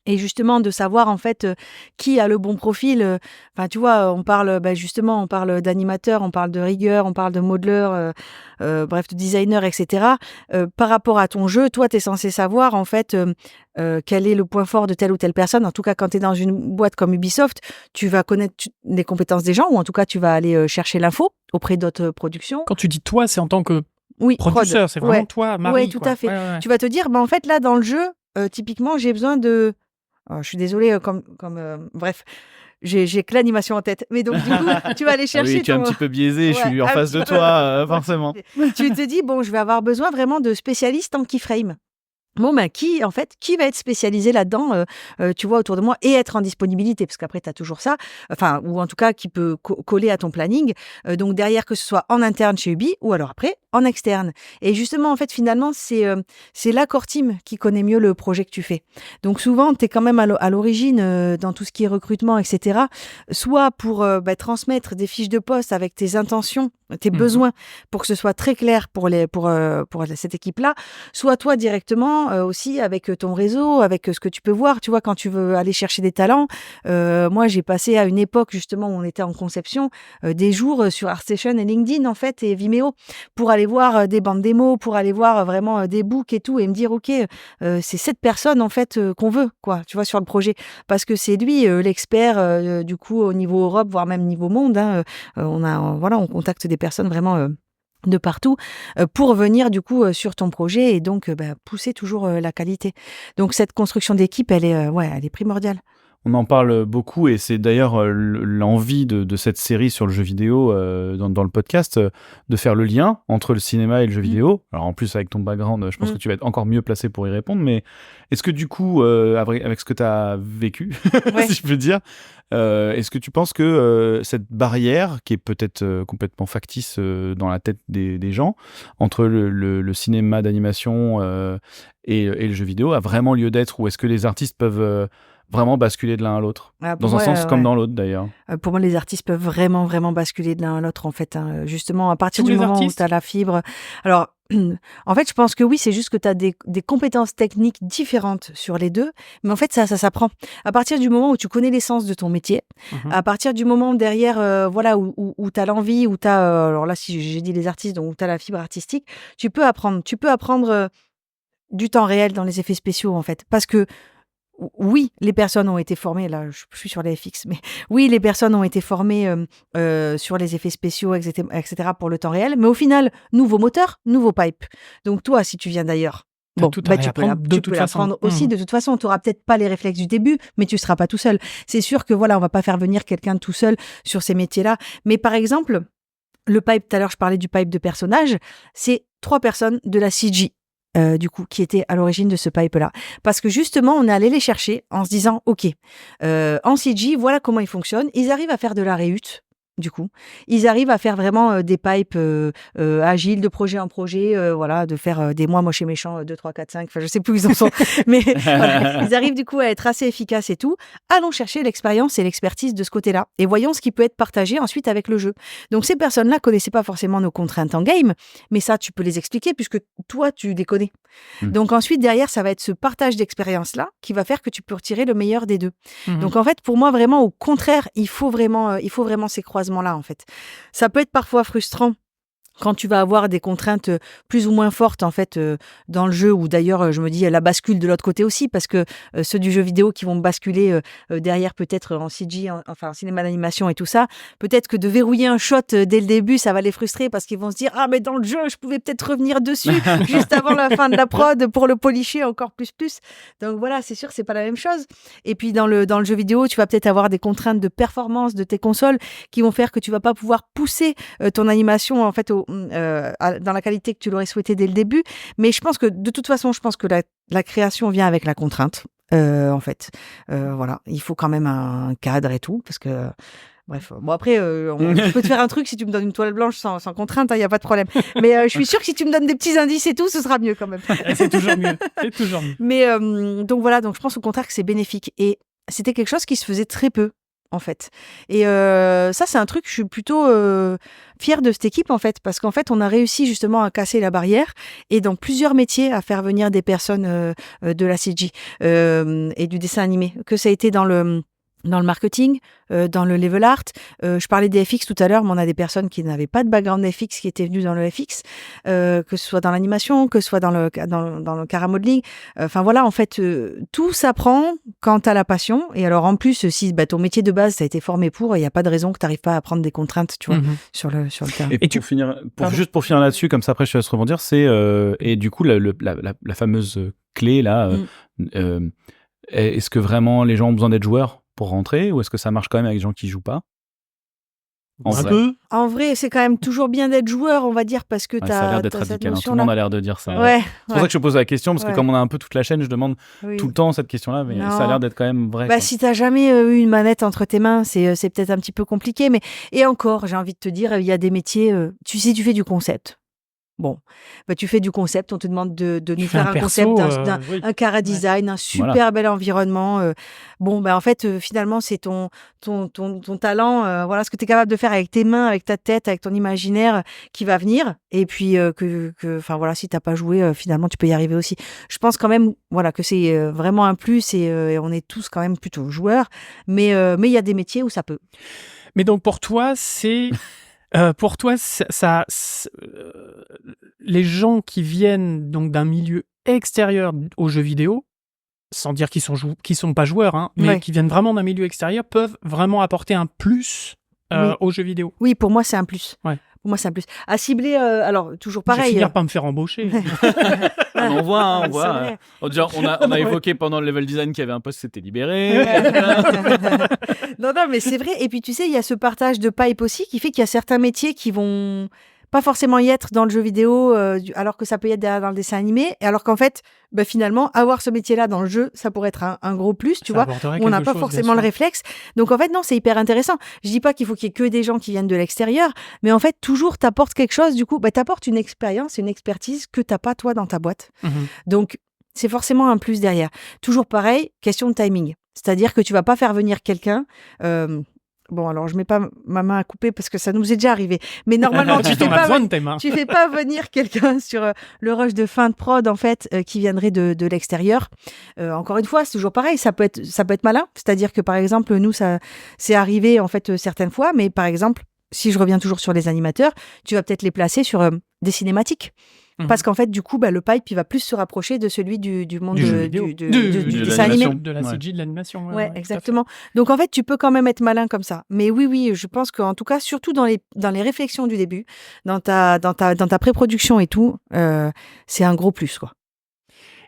Et justement, de savoir en fait qui a le bon profil. Enfin, tu vois, on parle justement, on parle d'animateur, on parle de rigueur, on parle de modeleur, bref, de designer, etc. Par rapport à ton jeu, toi, tu es censé savoir en fait quel est le point fort de telle ou telle personne. En tout cas, quand tu es dans une boîte comme Ubisoft, tu vas connaître les compétences des gens ou en tout cas, tu vas aller chercher l'info auprès d'autres productions. Quand tu dis toi, c'est en tant que producteur, c'est vraiment toi, Marie. Oui, tout à fait. Ouais. Tu vas te dire, en fait, là, dans le jeu, typiquement, j'ai besoin de... je suis désolée, bref, j'ai que l'animation en tête. Mais donc, du coup, tu vas aller chercher. Oui, tu es un petit peu biaisé, je suis en face de toi, forcément. Tu te dis, je vais avoir besoin vraiment de spécialistes en keyframe. Bon, qui va être spécialisé là-dedans, tu vois, autour de moi et être en disponibilité, parce qu'après, tu as toujours ça, ou en tout cas, qui peut coller à ton planning. Donc, derrière, que ce soit en interne chez Ubi ou alors après, en externe. Et justement, en fait, finalement, c'est l'accord team qui connaît mieux le projet que tu fais. Donc, souvent, tu es quand même à l'origine dans tout ce qui est recrutement, etc. Soit pour transmettre des fiches de poste avec tes intentions, tes besoins, pour que ce soit très clair pour cette équipe-là, soit toi directement, justement, aussi avec ton réseau, avec ce que tu peux voir, tu vois, quand tu veux aller chercher des talents. Moi, j'ai passé à une époque, justement, où on était en conception, des jours sur ArtStation et LinkedIn, en fait, et Vimeo, pour aller voir des bandes démos, pour aller voir vraiment des books et tout, et me dire, OK, c'est cette personne, en fait, qu'on veut, quoi, tu vois, sur le projet. Parce que c'est lui, l'expert, du coup, au niveau Europe, voire même niveau monde. Hein, on contacte des personnes vraiment de partout pour venir du coup sur ton projet et donc pousser toujours la qualité. Donc cette construction d'équipe, elle est primordiale. On en parle beaucoup et c'est d'ailleurs l'envie de cette série sur le jeu vidéo dans le podcast, de faire le lien entre le cinéma et le jeu vidéo. Alors en plus avec ton background, je pense que tu vas être encore mieux placé pour y répondre, mais est-ce que du coup, avec ce que tu as vécu, si je peux dire, est-ce que tu penses que cette barrière, qui est peut-être complètement factice dans la tête des gens, entre le cinéma d'animation et le jeu vidéo, a vraiment lieu d'être, ou est-ce que les artistes peuvent vraiment basculer de l'un à l'autre, dans un sens comme dans l'autre d'ailleurs? Pour moi, les artistes peuvent vraiment, vraiment basculer de l'un à l'autre, en fait. Hein. Justement, à partir du moment où tu as la fibre. Alors, en fait, je pense que oui, c'est juste que tu as des compétences techniques différentes sur les deux, mais en fait, ça s'apprend. À partir du moment où tu connais l'essence de ton métier, à partir du moment derrière, où tu as l'envie, où tu as, alors là, si j'ai dit les artistes, donc où tu as la fibre artistique, tu peux apprendre. Tu peux apprendre du temps réel dans les effets spéciaux, en fait. Parce que oui, les personnes ont été formées, là je suis sur les FX, mais oui, les personnes ont été formées sur les effets spéciaux, etc., pour le temps réel, mais au final, nouveau moteur, nouveau pipe. Donc toi, si tu viens d'ailleurs, tu peux l'apprendre aussi. De toute façon, tu n'auras peut-être pas les réflexes du début, mais tu ne seras pas tout seul. C'est sûr que voilà, on ne va pas faire venir quelqu'un tout seul sur ces métiers-là. Mais par exemple, le pipe, tout à l'heure, je parlais du pipe de personnage, c'est 3 personnes de la CG. Du coup, qui était à l'origine de ce pipe-là. Parce que justement, on est allé les chercher en se disant, OK, en CG, voilà comment ils fonctionnent. Ils arrivent à faire de la réhute, du coup. Ils arrivent à faire vraiment des pipes agiles, de projet en projet, de faire des mois moches et méchants, 2, 3, 4, 5, enfin, je sais plus où ils en sont. Mais voilà, ils arrivent du coup à être assez efficaces et tout. Allons chercher l'expérience et l'expertise de ce côté-là. Et voyons ce qui peut être partagé ensuite avec le jeu. Donc, ces personnes-là connaissaient pas forcément nos contraintes en game, mais ça, tu peux les expliquer puisque toi, tu les connais. Donc, ensuite, derrière, ça va être ce partage d'expérience-là qui va faire que tu peux retirer le meilleur des deux. Donc, en fait, pour moi, vraiment, au contraire, il faut vraiment ces croisements-là, en fait. Ça peut être parfois frustrant quand tu vas avoir des contraintes plus ou moins fortes en fait dans le jeu, ou d'ailleurs je me dis la bascule de l'autre côté aussi, parce que ceux du jeu vidéo qui vont basculer derrière peut-être en CG, en cinéma d'animation et tout ça, peut-être que de verrouiller un shot dès le début, ça va les frustrer parce qu'ils vont se dire « Ah mais dans le jeu, je pouvais peut-être revenir dessus juste avant la fin de la prod pour le polisher encore plus ». Donc voilà, c'est sûr que c'est pas la même chose. Et puis dans le jeu vidéo, tu vas peut-être avoir des contraintes de performance de tes consoles qui vont faire que tu vas pas pouvoir pousser ton animation en fait dans la qualité que tu l'aurais souhaité dès le début. Mais je pense que de toute façon, la création vient avec la contrainte. En fait, voilà, il faut quand même un cadre et tout, parce que bref, bon après, je peux te faire un truc si tu me donnes une toile blanche sans contrainte, il n'y a pas de problème. Mais je suis sûre que si tu me donnes des petits indices et tout, ce sera mieux quand même. C'est toujours mieux. C'est toujours mieux. Mais donc voilà, donc je pense au contraire que c'est bénéfique. Et c'était quelque chose qui se faisait très peu, en fait. Et ça, c'est un truc, je suis plutôt fière de cette équipe, en fait, parce qu'en fait, on a réussi justement à casser la barrière et dans plusieurs métiers à faire venir des personnes de la CG et du dessin animé, que ça a été dans le marketing, dans le level art. Je parlais des FX tout à l'heure, mais on a des personnes qui n'avaient pas de background FX qui étaient venues dans le FX, que ce soit dans l'animation, que ce soit dans le chara-modeling. Enfin voilà, en fait, tout s'apprend quand tu as la passion. Et alors en plus, si ton métier de base, ça a été formé pour, il n'y a pas de raison que tu n'arrives pas à prendre des contraintes, tu vois, sur le terrain. Et juste pour finir là-dessus, comme ça après je te laisse rebondir, c'est et du coup la fameuse clé là, est-ce que vraiment les gens ont besoin d'être joueurs pour rentrer, ou est-ce que ça marche quand même avec des gens qui jouent pas? En vrai, c'est quand même toujours bien d'être joueur, on va dire, parce que ça a l'air d'être radical. Tout le monde a l'air de dire ça. C'est pour ça que je pose la question, parce que comme on a un peu toute la chaîne, je demande tout le temps cette question-là, mais ça a l'air d'être quand même vrai. Si t'as jamais eu une manette entre tes mains, c'est peut-être un petit peu compliqué, mais et encore, j'ai envie de te dire, il y a des métiers, tu fais du concept. Bon, bah, tu fais du concept, on te demande de nous faire un concept un cara design, un super bel environnement. Bon, bah, en fait, finalement, c'est ton talent, voilà ce que tu es capable de faire avec tes mains, avec ta tête, avec ton imaginaire qui va venir. Et puis, enfin voilà, si tu n'as pas joué, finalement, tu peux y arriver aussi. Je pense quand même voilà, que c'est vraiment un plus et on est tous quand même plutôt joueurs. Mais il y a des métiers où ça peut. Mais donc, pour toi, c'est... les gens qui viennent donc d'un milieu extérieur aux jeux vidéo, sans dire qu'ils sont pas joueurs, hein, mais qui viennent vraiment d'un milieu extérieur, peuvent vraiment apporter un plus aux jeux vidéo. Oui, pour moi, c'est un plus. Ouais. Pour moi, c'est un plus. À cibler, alors, toujours pareil. Je vais finir par me faire embaucher. On voit. Déjà, on a évoqué pendant le level design qu'il y avait un poste qui s'était libéré. Non, mais c'est vrai. Et puis, tu sais, il y a ce partage de pipe aussi qui fait qu'il y a certains métiers qui vont pas forcément y être dans le jeu vidéo, alors que ça peut y être dans le dessin animé. Et alors qu'en fait, bah, finalement, avoir ce métier-là dans le jeu, ça pourrait être un gros plus, tu vois. On n'a pas forcément le réflexe. Donc, en fait, non, c'est hyper intéressant. Je dis pas qu'il faut qu'il y ait que des gens qui viennent de l'extérieur, mais en fait, toujours, t'apportes quelque chose. Du coup, bah, t'apportes une expérience, une expertise que t'as pas, toi, dans ta boîte. Donc, c'est forcément un plus derrière. Toujours pareil, question de timing. C'est-à-dire que tu vas pas faire venir quelqu'un... Bon, alors je mets pas ma main à couper parce que ça nous est déjà arrivé. Mais normalement, tu fais pas venir quelqu'un sur le rush de fin de prod en fait qui viendrait de l'extérieur. Encore une fois, c'est toujours pareil. Ça peut être malin. C'est-à-dire que par exemple, nous, ça c'est arrivé en fait certaines fois. Mais par exemple, si je reviens toujours sur les animateurs, tu vas peut-être les placer sur des cinématiques. Parce qu'en fait, du coup, bah, le pipe, il va plus se rapprocher de celui du monde du dessin animé. De la CG, de l'animation. Ouais, exactement. Donc, en fait, tu peux quand même être malin comme ça. Mais oui, je pense qu'en tout cas, surtout dans les réflexions du début, dans ta pré-production et tout, c'est un gros plus, quoi.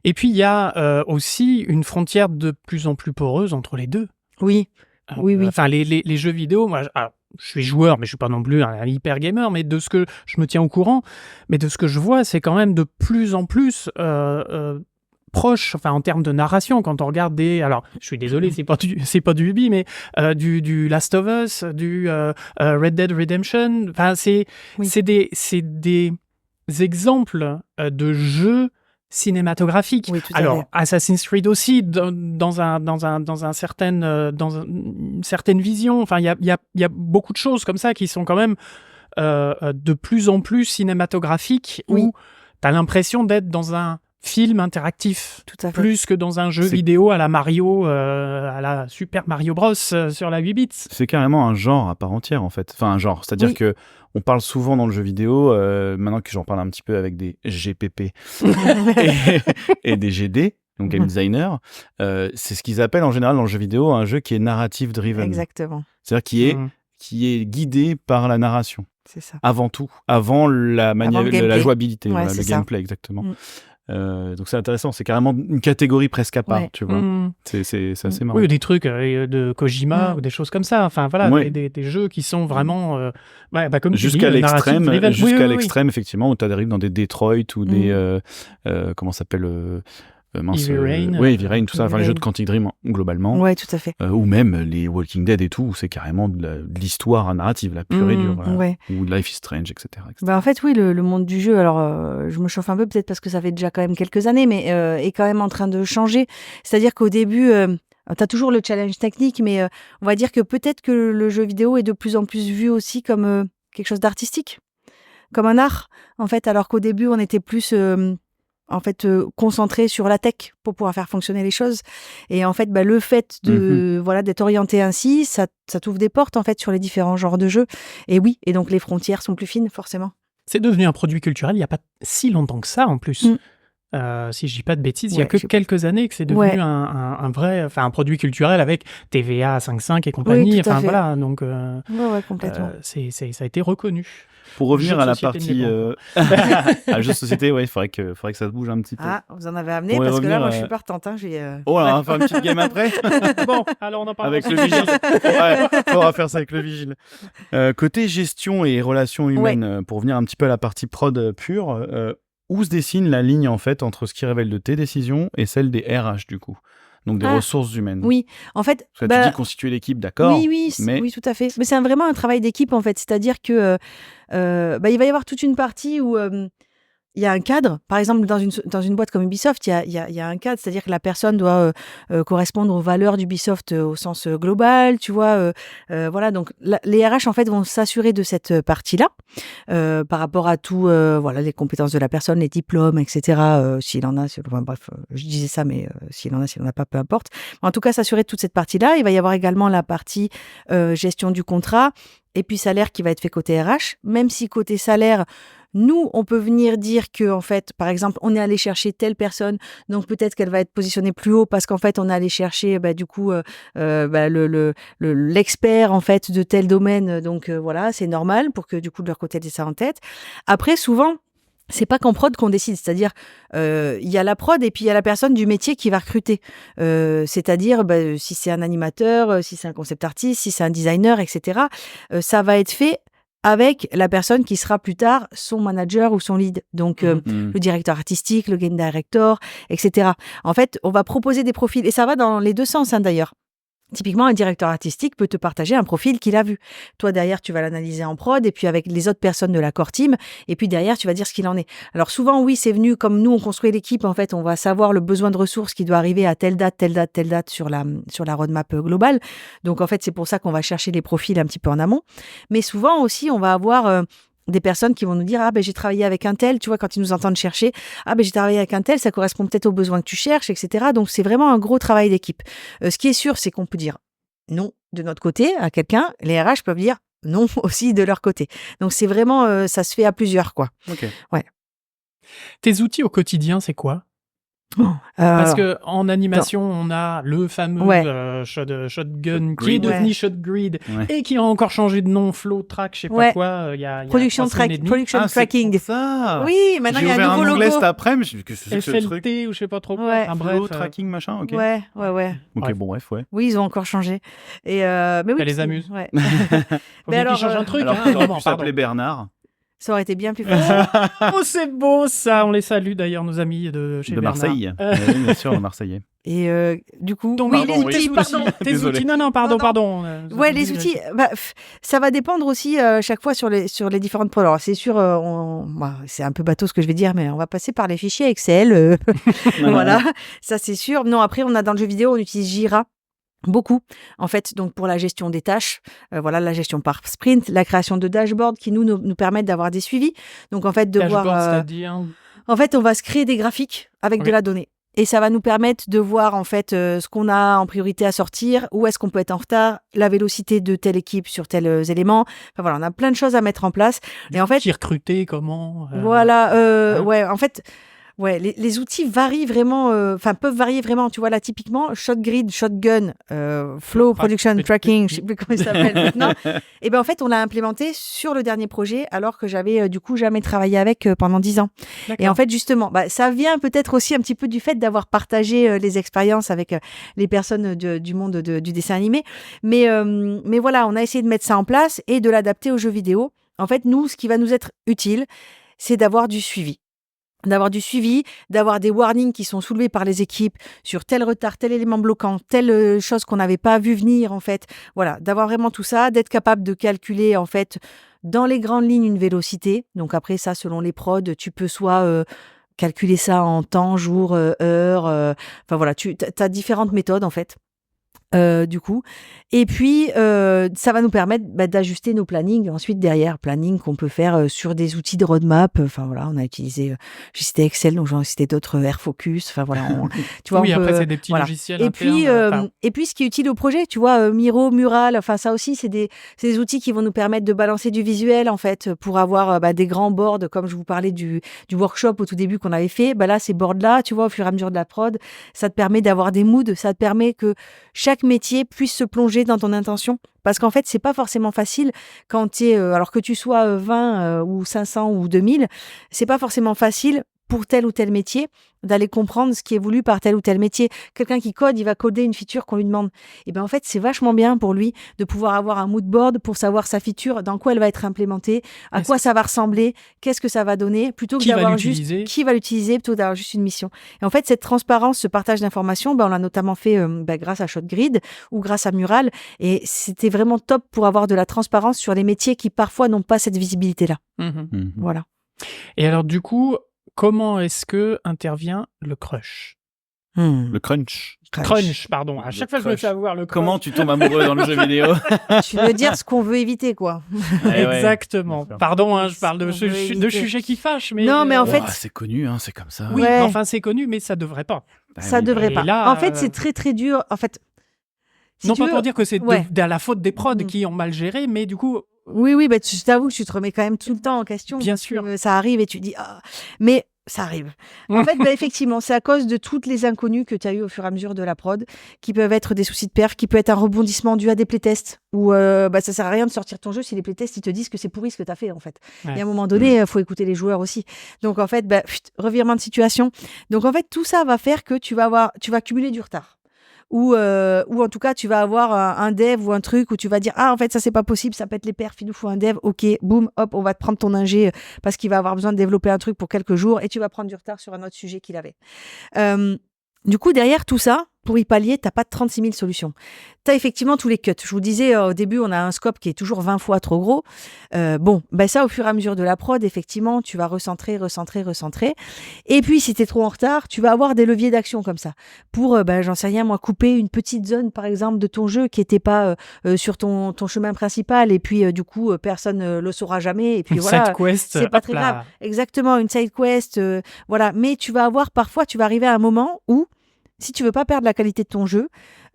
Et puis, il y a aussi une frontière de plus en plus poreuse entre les deux. Oui. Enfin, les jeux vidéo, moi... je suis joueur, mais je suis pas non plus un hyper gamer, mais de ce que je me tiens au courant, mais de ce que je vois, c'est quand même de plus en plus proche, enfin en termes de narration, quand on regarde alors je suis désolé, c'est pas du Ubi, mais du Last of Us, du Red Dead Redemption, enfin c'est des exemples de jeux cinématographique. Oui, alors Assassin's Creed aussi dans une certaine vision. Enfin, il y a beaucoup de choses comme ça qui sont quand même de plus en plus cinématographiques où tu as l'impression d'être dans un film interactif, plus que dans un jeu vidéo à la Mario, à la Super Mario Bros sur la 8 bits. C'est carrément un genre à part entière en fait. Enfin un genre, c'est-à-dire que on parle souvent dans le jeu vidéo, maintenant que j'en parle un petit peu avec des GPP et des GD, donc game designer, c'est ce qu'ils appellent en général dans le jeu vidéo un jeu qui est narrative driven. Exactement. C'est-à-dire qui est guidé par la narration. C'est ça. Avant tout, avant la jouabilité, le gameplay exactement. Donc c'est intéressant, c'est carrément une catégorie presque à part, tu vois. C'est assez marrant. Oui, des trucs de Kojima ou des choses comme ça. Enfin voilà, des jeux qui sont vraiment comme jusqu'à l'extrême, effectivement, où tu arrives dans des Detroit ou des comment ça s'appelle Heavy Rain. Oui, Heavy Rain, tout ça, enfin les jeux de Quantic Dream globalement. Ouais, tout à fait. Ou même les Walking Dead et tout, où c'est carrément de l'histoire narrative, la pure et dure. Ou Life is Strange, etc. Bah en fait, oui, le monde du jeu, alors je me chauffe un peu peut-être parce que ça fait déjà quand même quelques années, mais est quand même en train de changer. C'est-à-dire qu'au début, tu as toujours le challenge technique, mais on va dire que peut-être que le jeu vidéo est de plus en plus vu aussi comme quelque chose d'artistique, comme un art, en fait, alors qu'au début, on était plus... concentré sur la tech pour pouvoir faire fonctionner les choses. Et en fait, le fait de d'être orienté ainsi, ça t'ouvre des portes en fait sur les différents genres de jeux. Et oui, et donc les frontières sont plus fines forcément. C'est devenu un produit culturel il n'y a pas si longtemps que ça en plus. Si je dis pas de bêtises, il y a que quelques années que c'est devenu un vrai, un produit culturel avec TVA 5.5 et compagnie. Enfin voilà, donc complètement. Ça a été reconnu. Pour revenir à la partie à jeux de société, il faudrait que ça se bouge un petit peu. Ah, vous en avez amené parce que là, moi, je suis partante. Oh là, on va faire une petite game après. Bon, alors on en parle avec le vigile. On va faire ça avec le vigile. Côté gestion et relations humaines, pour revenir un petit peu à la partie prod pure, où se dessine la ligne en fait entre ce qui révèle de tes décisions et celle des RH du coup? Donc des ressources humaines. Oui, en fait... Tu dis constituer l'équipe, d'accord. Oui, tout à fait. Mais c'est vraiment un travail d'équipe, en fait. C'est-à-dire que il va y avoir toute une partie où il y a un cadre. Par exemple, dans une boîte comme Ubisoft, il y a un cadre, c'est-à-dire que la personne doit correspondre aux valeurs d'Ubisoft au sens global, tu vois. Voilà, donc les RH, en fait, vont s'assurer de cette partie-là par rapport à tout, voilà, les compétences de la personne, les diplômes, etc. S'il en a, bref, je disais ça, mais s'il en a pas, peu importe. En tout cas, s'assurer de toute cette partie-là. Il va y avoir également la partie gestion du contrat et puis salaire qui va être fait côté RH, même si côté salaire, nous, on peut venir dire que, en fait, par exemple, on est allé chercher telle personne, donc peut-être qu'elle va être positionnée plus haut parce qu'en fait, on est allé chercher, du coup, l'expert, en fait, de tel domaine. Donc, voilà, c'est normal pour que, du coup, de leur côté, elles aient ça en tête. Après, souvent, c'est pas qu'en prod qu'on décide, c'est-à-dire il y a la prod et puis il y a la personne du métier qui va recruter. C'est-à-dire si c'est un animateur, si c'est un concept artiste, si c'est un designer, etc. Ça va être fait avec la personne qui sera plus tard son manager ou son lead. Donc, le directeur artistique, le game director, etc. En fait, on va proposer des profils. Et ça va dans les deux sens, d'ailleurs. Typiquement, un directeur artistique peut te partager un profil qu'il a vu. Toi, derrière, tu vas l'analyser en prod et puis avec les autres personnes de la core team. Et puis derrière, tu vas dire ce qu'il en est. Alors souvent, oui, c'est venu comme nous, on construit l'équipe. En fait, on va savoir le besoin de ressources qui doit arriver à telle date sur la roadmap globale. Donc, en fait, c'est pour ça qu'on va chercher les profils un petit peu en amont. Mais souvent aussi, on va avoir des personnes qui vont nous dire j'ai travaillé avec un tel, tu vois, quand ils nous entendent chercher, j'ai travaillé avec un tel, ça correspond peut-être aux besoins que tu cherches, etc. Donc c'est vraiment un gros travail d'équipe. Ce qui est sûr, c'est qu'on peut dire non de notre côté à quelqu'un, les RH peuvent dire non aussi de leur côté. Donc c'est vraiment, ça se fait à plusieurs, quoi. Ok. Ouais. Tes outils au quotidien, c'est quoi ? Parce que en animation, on a le fameux Shotgun qui est devenu Shotgrid et qui a encore changé de nom, Flow Track, je sais pas quoi. Il y a Production Tracking. Ça. Oui, maintenant il y a un nouveau logo. J'ai ouvert un onglet cet après, mais je me suis dit que c'est ce truc. FLT ou je sais pas trop quoi. Ouais. Flow Tracking machin, ok. Ouais. Ok, bon bref, ouais. Oui, ils ont encore changé. Et mais oui, ça les amuse. Ouais. Mais alors, change un truc. Alors, ça aurait pu s'appeler Bernard. Ça aurait été bien plus facile. Oh, c'est beau ça. On les salue d'ailleurs, nos amis de chez Bernard. Marseille. Oui, bien sûr, de Marseillais. Et du coup, donc, les outils, tes outils. Non, pardon. Ouais, les outils, ça va dépendre aussi chaque fois sur les différentes prods. Alors, c'est sûr, c'est un peu bateau ce que je vais dire, mais on va passer par les fichiers Excel. Voilà, ça c'est sûr. Non, après, on a dans le jeu vidéo, on utilise Jira. Beaucoup, en fait, donc pour la gestion des tâches, la gestion par sprint, la création de dashboards qui nous permettent d'avoir des suivis. Donc, en fait, c'est-à-dire en fait, on va se créer des graphiques avec de la donnée. Et ça va nous permettre de voir, en fait, ce qu'on a en priorité à sortir, où est-ce qu'on peut être en retard, la vélocité de telle équipe sur tels éléments. Enfin, voilà, on a plein de choses à mettre en place. Et en fait, qui recruter, comment Voilà, en fait... Ouais, les outils varient vraiment, peuvent varier vraiment. Tu vois, là, typiquement, Shotgrid, Shotgun, Flow, Production Tracking, je sais plus comment il s'appelle maintenant. Et ben en fait, on l'a implémenté sur le dernier projet, alors que j'avais du coup jamais travaillé avec pendant 10 ans. D'accord. Et en fait, justement, ça vient peut-être aussi un petit peu du fait d'avoir partagé les expériences avec les personnes du monde du dessin animé. Mais voilà, on a essayé de mettre ça en place et de l'adapter aux jeux vidéo. En fait, nous, ce qui va nous être utile, c'est d'avoir du suivi. D'avoir des warnings qui sont soulevés par les équipes sur tel retard, tel élément bloquant, telle chose qu'on n'avait pas vu venir, en fait. Voilà, d'avoir vraiment tout ça, d'être capable de calculer, en fait, dans les grandes lignes, une vélocité. Donc après, ça, selon les prods, tu peux soit calculer ça en temps, jour, heure. Enfin voilà, tu as différentes méthodes, en fait. Du coup. Et puis, ça va nous permettre d'ajuster nos plannings ensuite derrière. Planning qu'on peut faire sur des outils de roadmap. Enfin voilà, on a utilisé, j'ai cité Excel, donc j'en ai cité d'autres, AirFocus. Enfin voilà, tu vois. Oui, après c'est des petits logiciels internes. Et puis, ce qui est utile au projet, tu vois, Miro, Mural, enfin ça aussi, c'est des outils qui vont nous permettre de balancer du visuel en fait pour avoir des grands boards, comme je vous parlais du workshop au tout début qu'on avait fait. Là, ces boards-là, tu vois, au fur et à mesure de la prod, ça te permet d'avoir des moods, ça te permet que chaque métier puisse se plonger dans ton intention. Parce qu'en fait, c'est pas forcément facile quand tu es, alors que tu sois 20 ou 500 ou 2000, c'est pas forcément facile pour tel ou tel métier d'aller comprendre ce qui est voulu par tel ou tel métier. Quelqu'un qui code, il va coder une feature qu'on lui demande. Et bien en fait, c'est vachement bien pour lui de pouvoir avoir un mood board pour savoir sa feature, dans quoi elle va être implémentée, à quoi ça va ressembler, qu'est-ce que ça va donner, plutôt que d'avoir juste qui va l'utiliser, plutôt d'avoir juste une mission. Et en fait, cette transparence, ce partage d'informations, on l'a notamment fait grâce à Shotgrid ou grâce à Mural. Et c'était vraiment top pour avoir de la transparence sur les métiers qui parfois n'ont pas cette visibilité-là. Voilà. Et alors du coup, comment est-ce que intervient le crush? Le crunch. Crunch, pardon. À chaque fois, je me fais avoir le crunch. Comment tu tombes amoureux dans le jeu vidéo? Tu veux dire ce qu'on veut éviter, quoi. Exactement. Pardon, je parle de sujets qui fâchent. Mais non, mais en fait... c'est connu, c'est comme ça. Oui, enfin, c'est connu, mais ça devrait pas. Ça devrait pas. Là, en fait, c'est très, très dur. En fait... non, pas pour dire que c'est de la faute des prods qui ont mal géré, mais du coup... Oui, je t'avoue que tu te remets quand même tout le temps en question. Bien sûr. Ça arrive et tu dis... Mais... ça arrive. En fait, effectivement, c'est à cause de toutes les inconnues que tu as eues au fur et à mesure de la prod, qui peuvent être des soucis de perf, qui peut être un rebondissement dû à des playtests, où ça sert à rien de sortir ton jeu si les playtests ils te disent que c'est pourri ce que tu as fait, en fait. Et à un moment donné, il faut écouter les joueurs aussi. Donc, en fait, revirement de situation. Donc, en fait, tout ça va faire que tu vas cumuler du retard. Ou en tout cas tu vas avoir un dev ou un truc où tu vas dire en fait ça c'est pas possible, ça pète les perfs, il nous faut un dev, ok, boum, hop, on va te prendre ton ingé parce qu'il va avoir besoin de développer un truc pour quelques jours et tu vas prendre du retard sur un autre sujet qu'il avait. Du coup derrière tout ça, pour y pallier, t'as pas 36 000 solutions. T'as effectivement tous les cuts. Je vous disais au début, on a un scope qui est toujours 20 fois trop gros. Ça, au fur et à mesure de la prod, effectivement, tu vas recentrer. Et puis, si t'es trop en retard, tu vas avoir des leviers d'action comme ça. Pour, j'en sais rien, moi, couper une petite zone, par exemple, de ton jeu qui était pas sur ton chemin principal. Et puis, du coup, personne le saura jamais. Et puis, voilà. Side quest, c'est pas très grave. Exactement, une side quest. Voilà. Mais tu vas arriver à un moment où, si tu veux pas perdre la qualité de ton jeu,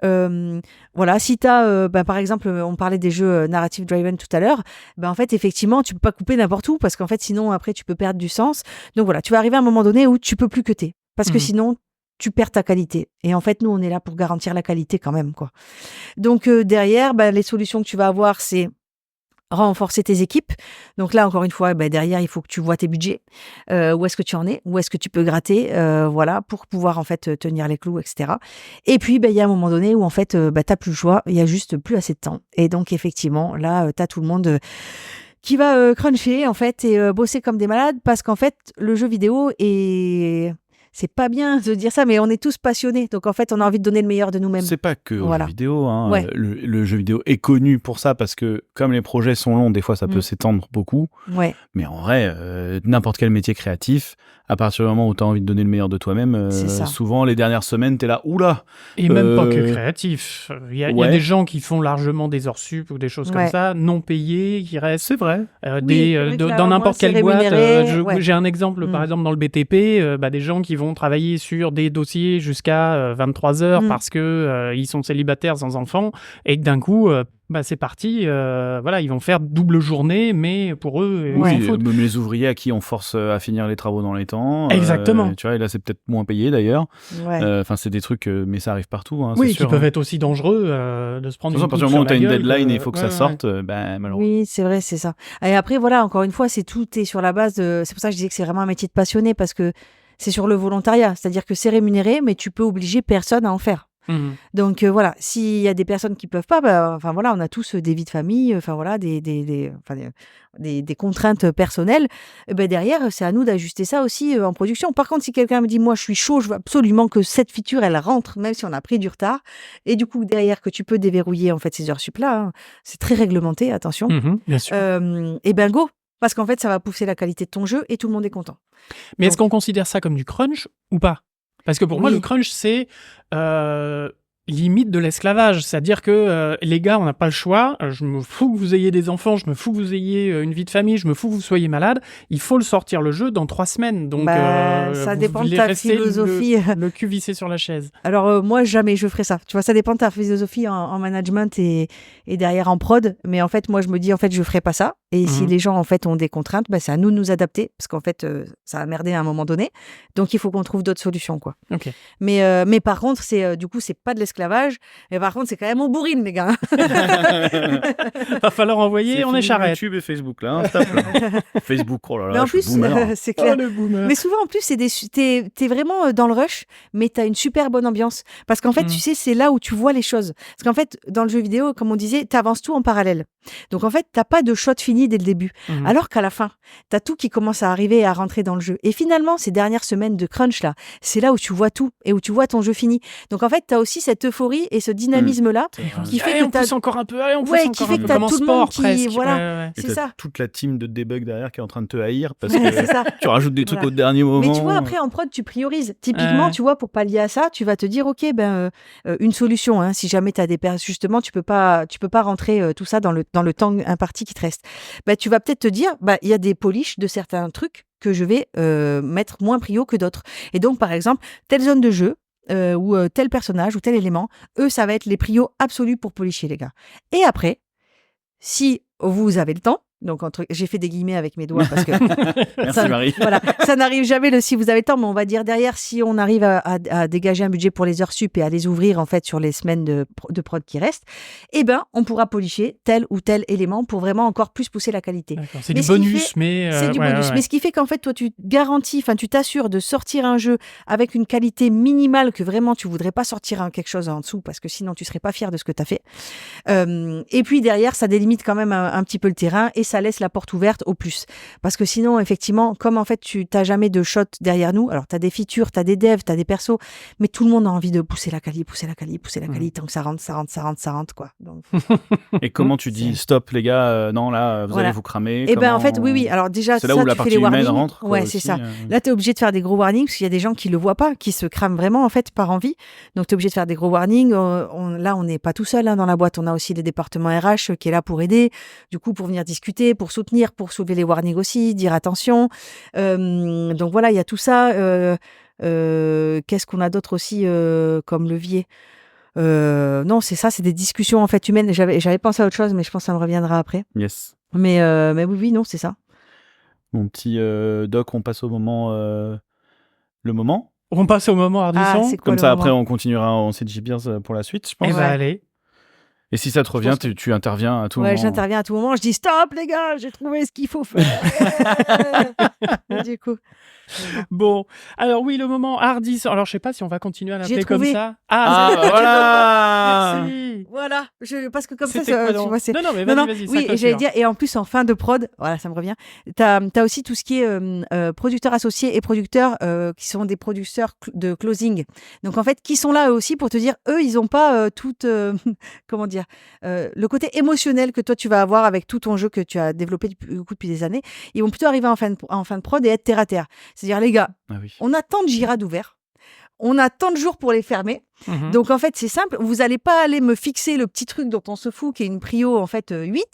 si tu as, par exemple, on parlait des jeux narrative driven tout à l'heure, en fait, effectivement, tu peux pas couper n'importe où parce qu'en fait, sinon, après, tu peux perdre du sens. Donc voilà, tu vas arriver à un moment donné où tu peux plus cutter parce que sinon, tu perds ta qualité. Et en fait, nous, on est là pour garantir la qualité quand même, quoi. Donc derrière, les solutions que tu vas avoir, c'est renforcer tes équipes. Donc là, encore une fois, derrière, il faut que tu vois tes budgets. Où est-ce que tu en es? Où est-ce que tu peux gratter? Pour pouvoir en fait tenir les clous, etc. Et puis, il y a un moment donné où en fait, t'as plus le choix. Il y a juste plus assez de temps. Et donc, effectivement, là, t'as tout le monde qui va cruncher en fait et bosser comme des malades parce qu'en fait, le jeu vidéo est... C'est pas bien de dire ça, mais on est tous passionnés. Donc, en fait, on a envie de donner le meilleur de nous-mêmes. C'est pas que au jeu vidéo. Le jeu vidéo est connu pour ça parce que, comme les projets sont longs, des fois, ça peut s'étendre beaucoup. Ouais. Mais en vrai, n'importe quel métier créatif, à partir du moment où tu as envie de donner le meilleur de toi-même, souvent, les dernières semaines, tu es là, oula. Et même pas que créatif. Il y a des gens qui font largement des heures sup ou des choses comme ça, non payés, qui restent. C'est vrai. Dans n'importe quelle boîte. J'ai un exemple, par exemple, dans le BTP, des gens qui vont travailler sur des dossiers jusqu'à 23 heures parce que ils sont célibataires sans enfants et que d'un coup c'est parti, ils vont faire double journée, mais pour eux, même les ouvriers à qui on force à finir les travaux dans les temps. Exactement. Tu vois, et là, c'est peut-être moins payé d'ailleurs. C'est des trucs, mais ça arrive partout. Oui, qui peuvent être aussi dangereux de se prendre une coupe sur la gueule. À partir du moment où tu as une deadline et il faut que ça sorte, malheureusement. Oui, c'est vrai, c'est ça. Et après, voilà, encore une fois, tout est sur la base de... C'est pour ça que je disais que c'est vraiment un métier de passionné, parce que c'est sur le volontariat. C'est-à-dire que c'est rémunéré, mais tu peux obliger personne à en faire. Donc voilà, s'il y a des personnes qui peuvent pas, on a tous des vies de famille, des contraintes personnelles. Derrière, c'est à nous d'ajuster ça aussi en production. Par contre, si quelqu'un me dit, moi, je suis chaud, je veux absolument que cette feature elle rentre, même si on a pris du retard, et du coup derrière que tu peux déverrouiller en fait ces heures sup là, c'est très réglementé, attention. Bien sûr. Go. Parce qu'en fait, ça va pousser la qualité de ton jeu et tout le monde est content. Mais est-ce qu'on considère ça comme du crunch ou pas? Parce que pour moi, le crunch, c'est limite de l'esclavage. C'est-à-dire que les gars, on n'a pas le choix. Je me fous que vous ayez des enfants, je me fous que vous ayez une vie de famille, je me fous que vous soyez malade. Il faut le sortir le jeu dans 3 semaines. Donc, ça dépend de ta philosophie. Le cul vissé sur la chaise. Alors, moi, jamais je ferais ça. Tu vois, ça dépend de ta philosophie en management et derrière en prod. Mais en fait, moi, je me dis, en fait, je ferais pas ça. Et si les gens, en fait, ont des contraintes, c'est à nous de nous adapter. Parce qu'en fait, ça a merdé à un moment donné. Donc, il faut qu'on trouve d'autres solutions, quoi. Okay. Mais par contre, du coup, c'est pas de l'esclavage. Mais par contre, c'est quand même on bourrine, les gars. Va falloir envoyer, on est charrette. YouTube et Facebook, là. Facebook, oh là là, mais en plus, c'est clair. Mais souvent, en plus, t'es vraiment dans le rush, mais t'as une super bonne ambiance. Parce qu'en fait, tu sais, c'est là où tu vois les choses. Parce qu'en fait, dans le jeu vidéo, comme on disait, t'avances tout en parallèle. Donc, en fait, t'as pas de shot fini fini dès le début. Alors qu'à la fin, tu as tout qui commence à arriver et à rentrer dans le jeu. Et finalement, ces dernières semaines de crunch, là, c'est là où tu vois tout et où tu vois ton jeu fini. Donc en fait, tu as aussi cette euphorie et ce dynamisme-là qui fait que on pousse encore un peu, on pousse qui encore fait un que peu. tu as Comme en tout le sport, monde qui... presque. Voilà, Et c'est ça. toute la team de debug derrière qui est en train de te haïr parce que c'est ça. tu rajoutes des trucs Voilà. au dernier moment. Mais tu vois, après, en prod, tu priorises. Typiquement, tu vois, pour pallier à ça, tu vas te dire, OK, une solution, hein, si jamais tu as des justement, tu peux pas rentrer tout ça dans le temps imparti qui te reste. Tu vas peut-être te dire, il y a des polish de certains trucs que je vais mettre moins prio que d'autres. Et donc, par exemple, telle zone de jeu, ou tel personnage ou tel élément, eux, ça va être les prios absolus pour polisher, les gars. Et après, si vous avez le temps, donc j'ai fait des guillemets avec mes doigts parce que Merci Marie. Voilà, ça n'arrive jamais si vous avez le temps, mais on va dire derrière, si on arrive à dégager un budget pour les heures sup et à les ouvrir en fait sur les semaines de prod qui restent, on pourra polisher tel ou tel élément pour vraiment encore plus pousser la qualité. C'est du bonus, mais c'est du bonus. Mais ce qui fait qu'en fait toi tu garantis, tu t'assures de sortir un jeu avec une qualité minimale que vraiment tu voudrais pas sortir quelque chose en dessous parce que sinon tu serais pas fier de ce que tu as fait. Et puis derrière, ça délimite quand même un petit peu le terrain et ça laisse la porte ouverte au plus. Parce que sinon, effectivement, comme en fait, tu n'as jamais de shot derrière nous, alors tu as des features, tu as des devs, tu as des persos, mais tout le monde a envie de pousser la quali, tant que ça rentre, quoi. Donc... Et comment tu dis, stop les gars, non, là, vous allez vous cramer. Et en fait, oui. Alors déjà, c'est là où la partie humaine rentre. Ouais, c'est ça. Là, tu es obligé de faire des gros warnings, parce qu'il y a des gens qui le voient pas, qui se crament vraiment, en fait, par envie. Donc, tu es obligé de faire des gros warnings. Là, on n'est pas tout seul dans la boîte. On a aussi les départements RH qui est là pour aider, du coup, pour venir discuter, pour soutenir, pour soulever les warnings aussi, dire attention. Donc voilà, il y a tout ça. Qu'est-ce qu'on a d'autre aussi comme levier ? Non, c'est ça, c'est des discussions en fait humaines. J'avais pensé à autre chose, mais je pense que ça me reviendra après. Yes. Mais oui, non, c'est ça. Mon petit doc, on passe au moment... Le moment ? On passe au moment Ardisson. Comme ça, après, on continuera en CG Beers pour la suite, je pense. Allez. Et si ça te revient, tu interviens à tout moment. Ouais, j'interviens à tout moment. Je dis stop, les gars, j'ai trouvé ce qu'il faut faire. Du coup. Bon, alors oui, le moment Ardisson. Alors je sais pas si on va continuer à l'appeler comme ça. Voilà. Merci. Voilà, parce que comme ça, tu vois, c'est... Non, mais vas-y. Oui, et j'allais dire, et en plus en fin de prod, voilà, ça me revient. T'as aussi tout ce qui est producteurs associés et producteurs qui sont des producteurs de closing. Donc en fait, qui sont là eux aussi pour te dire, eux, ils ont pas comment dire, le côté émotionnel que toi tu vas avoir avec tout ton jeu que tu as développé depuis des années. Ils vont plutôt arriver en fin de prod et être terre à terre. C'est-à-dire, les gars, on a tant de Jira ouverts, on a tant de jours pour les fermer. Donc, en fait, c'est simple. Vous n'allez pas aller me fixer le petit truc dont on se fout, qui est une prio, en fait, 8,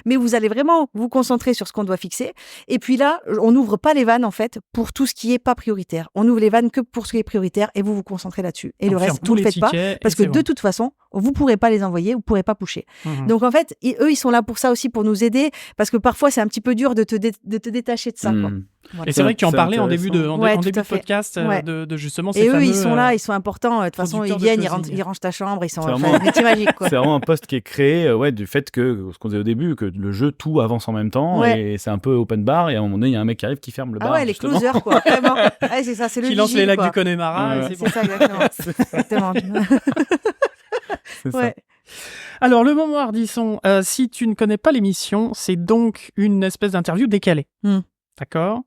mais vous allez vraiment vous concentrer sur ce qu'on doit fixer. Et puis là, on n'ouvre pas les vannes, en fait, pour tout ce qui n'est pas prioritaire. On ouvre les vannes que pour ce qui est prioritaire et vous vous concentrez là-dessus. Et le reste, vous ne le faites pas parce que de toute façon, vous ne pourrez pas les envoyer, vous ne pourrez pas pusher. Donc, en fait, eux, ils sont là pour ça aussi, pour nous aider, parce que parfois, c'est un petit peu dur de te détacher de ça, quoi. Voilà. Et c'est vrai que tu en parlais en début de podcast, de justement ces fameux... Et eux, ils sont là, ils sont importants. De toute façon, ils viennent, ils rangent ta chambre, ils sont métier magique, quoi. C'est vraiment un poste qui est créé du fait que, ce qu'on disait au début, que le jeu, tout avance en même temps, et c'est un peu open bar, et à un moment donné, il y a un mec qui arrive qui ferme le bar. Ah ouais, justement. Les closers, quoi, vraiment. Ouais, c'est ça, c'est le qui lance les lacs du Connemara. C'est ça, exactement. C'est ça. Alors, le moment Ardisson, si tu ne connais pas l'émission, c'est donc une espèce d'interview décalée. D'accord ?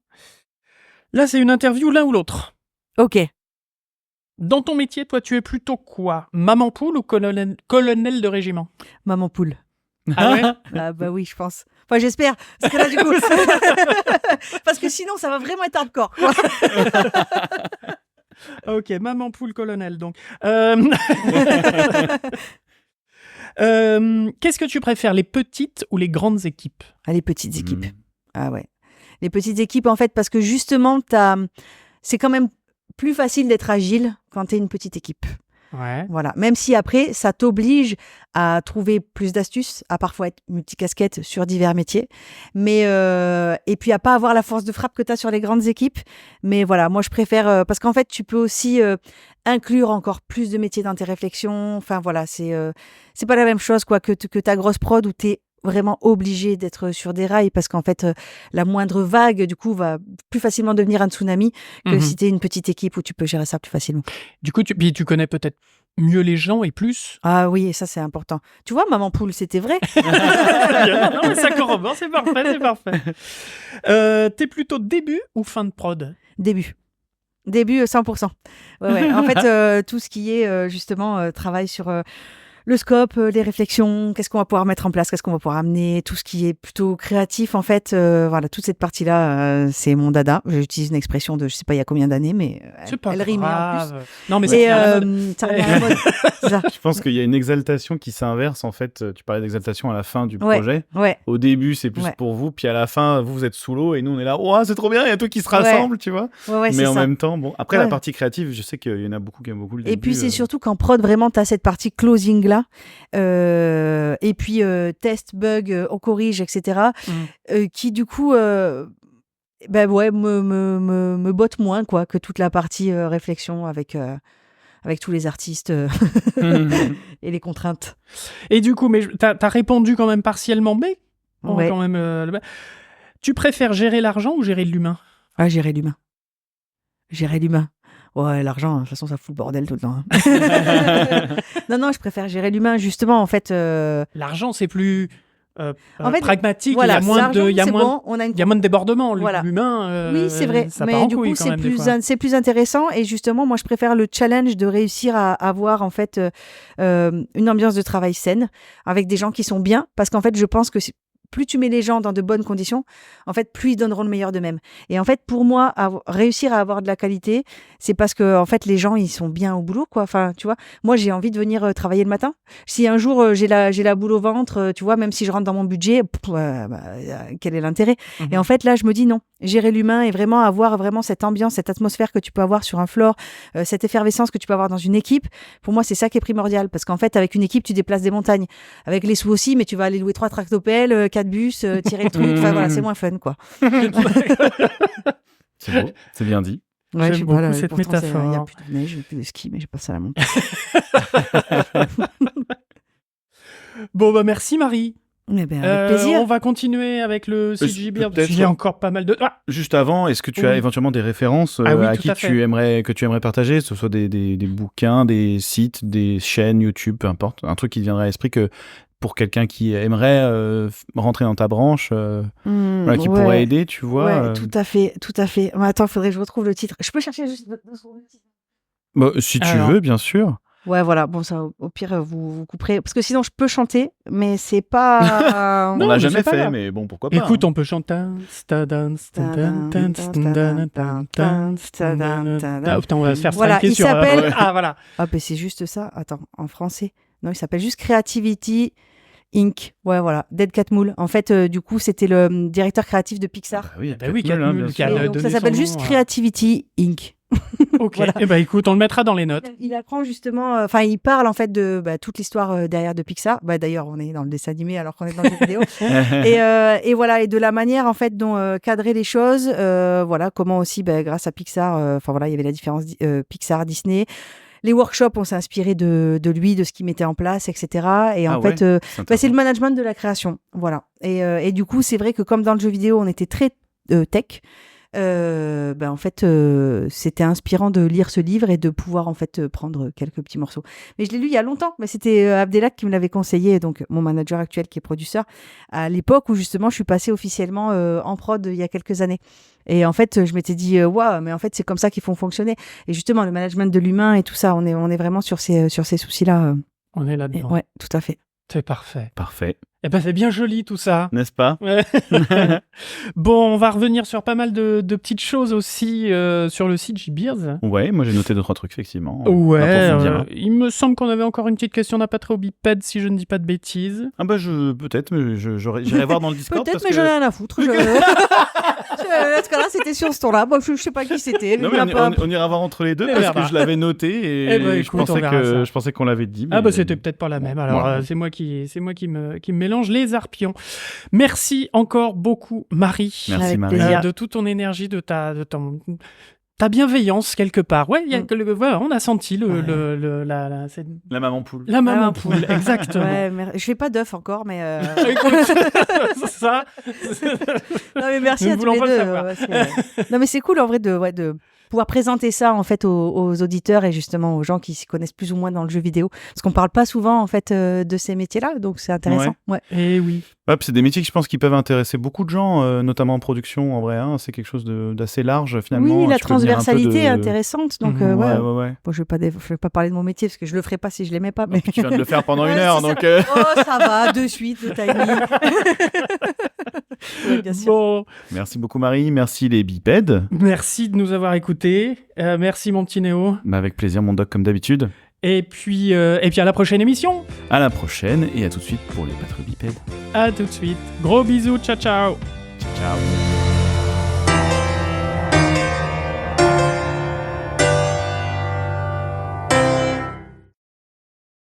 Là, c'est une interview l'un ou l'autre. Ok. Dans ton métier, toi, tu es plutôt quoi ? Maman poule ou colonel de régiment ? Maman poule. Ah ouais ? Ah bah oui, je pense. Enfin, j'espère. Parce que là, du coup... Parce que sinon, ça va vraiment être hardcore, quoi. Ok, maman poule colonel, donc. Qu'est-ce que tu préfères, les petites ou les grandes équipes ? Les petites équipes. Ah ouais. Les petites équipes, en fait, parce que justement, c'est quand même plus facile d'être agile quand tu es une petite équipe. Ouais. Voilà. Même si après, ça t'oblige à trouver plus d'astuces, à parfois être multicasquette sur divers métiers. Mais, et puis à pas avoir la force de frappe que tu as sur les grandes équipes. Mais voilà, moi je préfère, parce qu'en fait, tu peux aussi inclure encore plus de métiers dans tes réflexions. Enfin voilà, c'est pas la même chose quoi, que ta grosse prod où tu es vraiment obligé d'être sur des rails parce qu'en fait, la moindre vague, du coup, va plus facilement devenir un tsunami que si tu es une petite équipe où tu peux gérer ça plus facilement. Du coup, tu connais peut-être mieux les gens et plus. Ah oui, et ça c'est important. Tu vois, maman poule, c'était vrai. Non, mais ça corrobore, c'est parfait. T'es plutôt début ou fin de prod ? Début 100%. Ouais. En fait, tout ce qui est justement travail sur le scope, les réflexions, qu'est-ce qu'on va pouvoir mettre en place, qu'est-ce qu'on va pouvoir amener, tout ce qui est plutôt créatif en fait, voilà, toute cette partie-là, c'est mon dada. J'utilise une expression de je sais pas il y a combien d'années, mais elle rime en plus. Non mais c'est ça revient à la mode. Je pense qu'il y a une exaltation qui s'inverse en fait. Tu parlais d'exaltation à la fin du projet. Ouais. Au début c'est plus pour vous, puis à la fin vous êtes sous l'eau et nous on est là, oh c'est trop bien, il y a tout qui se rassemble, tu vois. Ouais, mais en même temps, bon, après la partie créative, je sais qu'il y en a beaucoup qui aiment beaucoup le début. Et puis c'est surtout qu'en prod vraiment t'as cette partie closing là. Et puis test, bug, on corrige, etc. Qui du coup me botte moins quoi que toute la partie réflexion avec tous les artistes et les contraintes. Et du coup, mais t'as répondu quand même partiellement, mais quand même. Tu préfères gérer l'argent ou gérer l'humain ? Ah, gérer l'humain. Ouais, l'argent, de toute façon, ça fout le bordel tout le temps. Non, je préfère gérer l'humain, justement, en fait. L'argent, c'est plus en fait, pragmatique, voilà, il y a moins de débordement. Voilà. L'humain, oui, c'est vrai, mais du coup, c'est plus intéressant. Et justement, moi, je préfère le challenge de réussir à avoir, en fait, une ambiance de travail saine, avec des gens qui sont bien, parce qu'en fait, je pense que plus tu mets les gens dans de bonnes conditions, en fait, plus ils donneront le meilleur d'eux-mêmes. Et en fait, pour moi, réussir à avoir de la qualité, c'est parce que, en fait, les gens, ils sont bien au boulot, quoi. Enfin, tu vois, moi, j'ai envie de venir travailler le matin. Si un jour, j'ai la boule au ventre, tu vois, même si je rentre dans mon budget, quel est l'intérêt ? Et en fait, là, je me dis non. Gérer l'humain et vraiment avoir vraiment cette ambiance, cette atmosphère que tu peux avoir sur un floor, cette effervescence que tu peux avoir dans une équipe, pour moi, c'est ça qui est primordial. Parce qu'en fait, avec une équipe, tu déplaces des montagnes. Avec les sous aussi, mais tu vas aller louer 3 tractopelles, 4 bus, tirer le truc. Enfin, voilà, c'est moins fun, quoi. C'est beau, c'est bien dit. Ouais, j'aime beaucoup cette métaphore. Il n'y a plus de neige, plus de ski, mais j'ai pas ça à la montagne. Bon, bah merci Marie. Eh bien, avec plaisir. On va continuer avec le CG Beard. Il y a encore pas mal de... Juste avant, est-ce que tu as éventuellement des références à qui tu aimerais partager, que ce soit des bouquins, des sites, des chaînes YouTube, peu importe, un truc qui te viendrait à l'esprit que pour quelqu'un qui aimerait rentrer dans ta branche, qui pourrait aider, tu vois. Ouais, tout à fait. Mais attends, il faudrait que je retrouve le titre. Je peux chercher juste le titre. Bah, si tu veux, bien sûr. Ouais, voilà. Bon, ça, au pire, vous couperez. Parce que sinon, je peux chanter, mais c'est pas... On l'a jamais fait, mais bon, pourquoi pas. Écoute, on peut chanter. Putain, on va se faire voilà, il sur... s'appelle... Ah, voilà. Ah, ben c'est juste ça. Attends, en français. Non, il s'appelle juste Creativity Inc. Ouais, voilà. Dead Cat Moule. En fait, du coup, c'était le directeur créatif de Pixar. Cat Moule, qui a donc ça s'appelle juste Creativity Inc. Ok. Voilà. Et écoute, on le mettra dans les notes. Il apprend justement, il parle en fait de toute l'histoire derrière de Pixar. D'ailleurs, on est dans le dessin animé alors qu'on est dans les vidéos. Et voilà, et de la manière en fait dont cadrer les choses. Voilà, comment aussi, grâce à Pixar, il y avait la différence Pixar, Disney. Les workshops, on s'est inspiré de lui, de ce qu'il mettait en place, etc. Et en fait, c'est le management de la création. Voilà. Et du coup, c'est vrai que comme dans le jeu vidéo, on était très tech. En fait, c'était inspirant de lire ce livre et de pouvoir en fait prendre quelques petits morceaux. Mais je l'ai lu il y a longtemps, mais c'était Abdelak qui me l'avait conseillé, donc mon manager actuel qui est producteur, à l'époque où justement je suis passée officiellement en prod il y a quelques années. Et en fait, je m'étais dit waouh, mais en fait c'est comme ça qu'ils font fonctionner. Et justement le management de l'humain et tout ça, on est vraiment sur ces soucis-là. On est là-dedans. Ouais, tout à fait. C'est parfait. Parfait. Eh ben, c'est bien joli tout ça. N'est-ce pas ? Ouais. Bon, on va revenir sur pas mal de petites choses aussi sur le site J-Beers. Ouais, moi j'ai noté 2-3 trucs, effectivement. Ouais, il me semble qu'on avait encore une petite question d'Apatréobipède, si je ne dis pas de bêtises. Ah bah peut-être, mais j'irai voir dans le Discord. Peut-être, mais j'en ai rien à foutre. Dans ce cas-là, c'était sur ce ton-là. Moi, je sais pas qui c'était. Non, mais on ira voir entre les deux, parce que je l'avais noté et je pensais qu'on l'avait dit. Mais... Ah bah c'était peut-être pas la même. Alors voilà. c'est moi qui me mélange les arpions. Merci encore beaucoup, Marie. Merci, Marie. De toute ton énergie, de ta bienveillance quelque part. Ouais, on a senti la maman poule. La maman poule, exactement. Ouais, je fais pas d'œuf encore, mais. C'est ça. Non mais merci à tous les deux. Non mais c'est cool en vrai de pouvoir présenter ça en fait aux auditeurs et justement aux gens qui s'y connaissent plus ou moins dans le jeu vidéo, parce qu'on parle pas souvent en fait de ces métiers-là, donc c'est intéressant. Ouais. Et oui. C'est des métiers que je pense qui peuvent intéresser beaucoup de gens, notamment en production en vrai. C'est quelque chose d'assez large finalement. Oui, la transversalité est intéressante. Donc ouais. Bon, je vais pas parler de mon métier parce que je le ferais pas si je l'aimais pas. Mais... Tu viens de le faire pendant 1 heure, donc. Oh, ça va, de suite le timing. Oui, bien sûr. Bon. Merci beaucoup Marie, merci les bipèdes. Merci de nous avoir écoutés. Merci mon petit Néo. Avec plaisir mon doc comme d'habitude. Et puis à la prochaine émission. À la prochaine et à tout de suite pour les patrouilles bipèdes. À tout de suite. Gros bisous, ciao ciao. Ciao.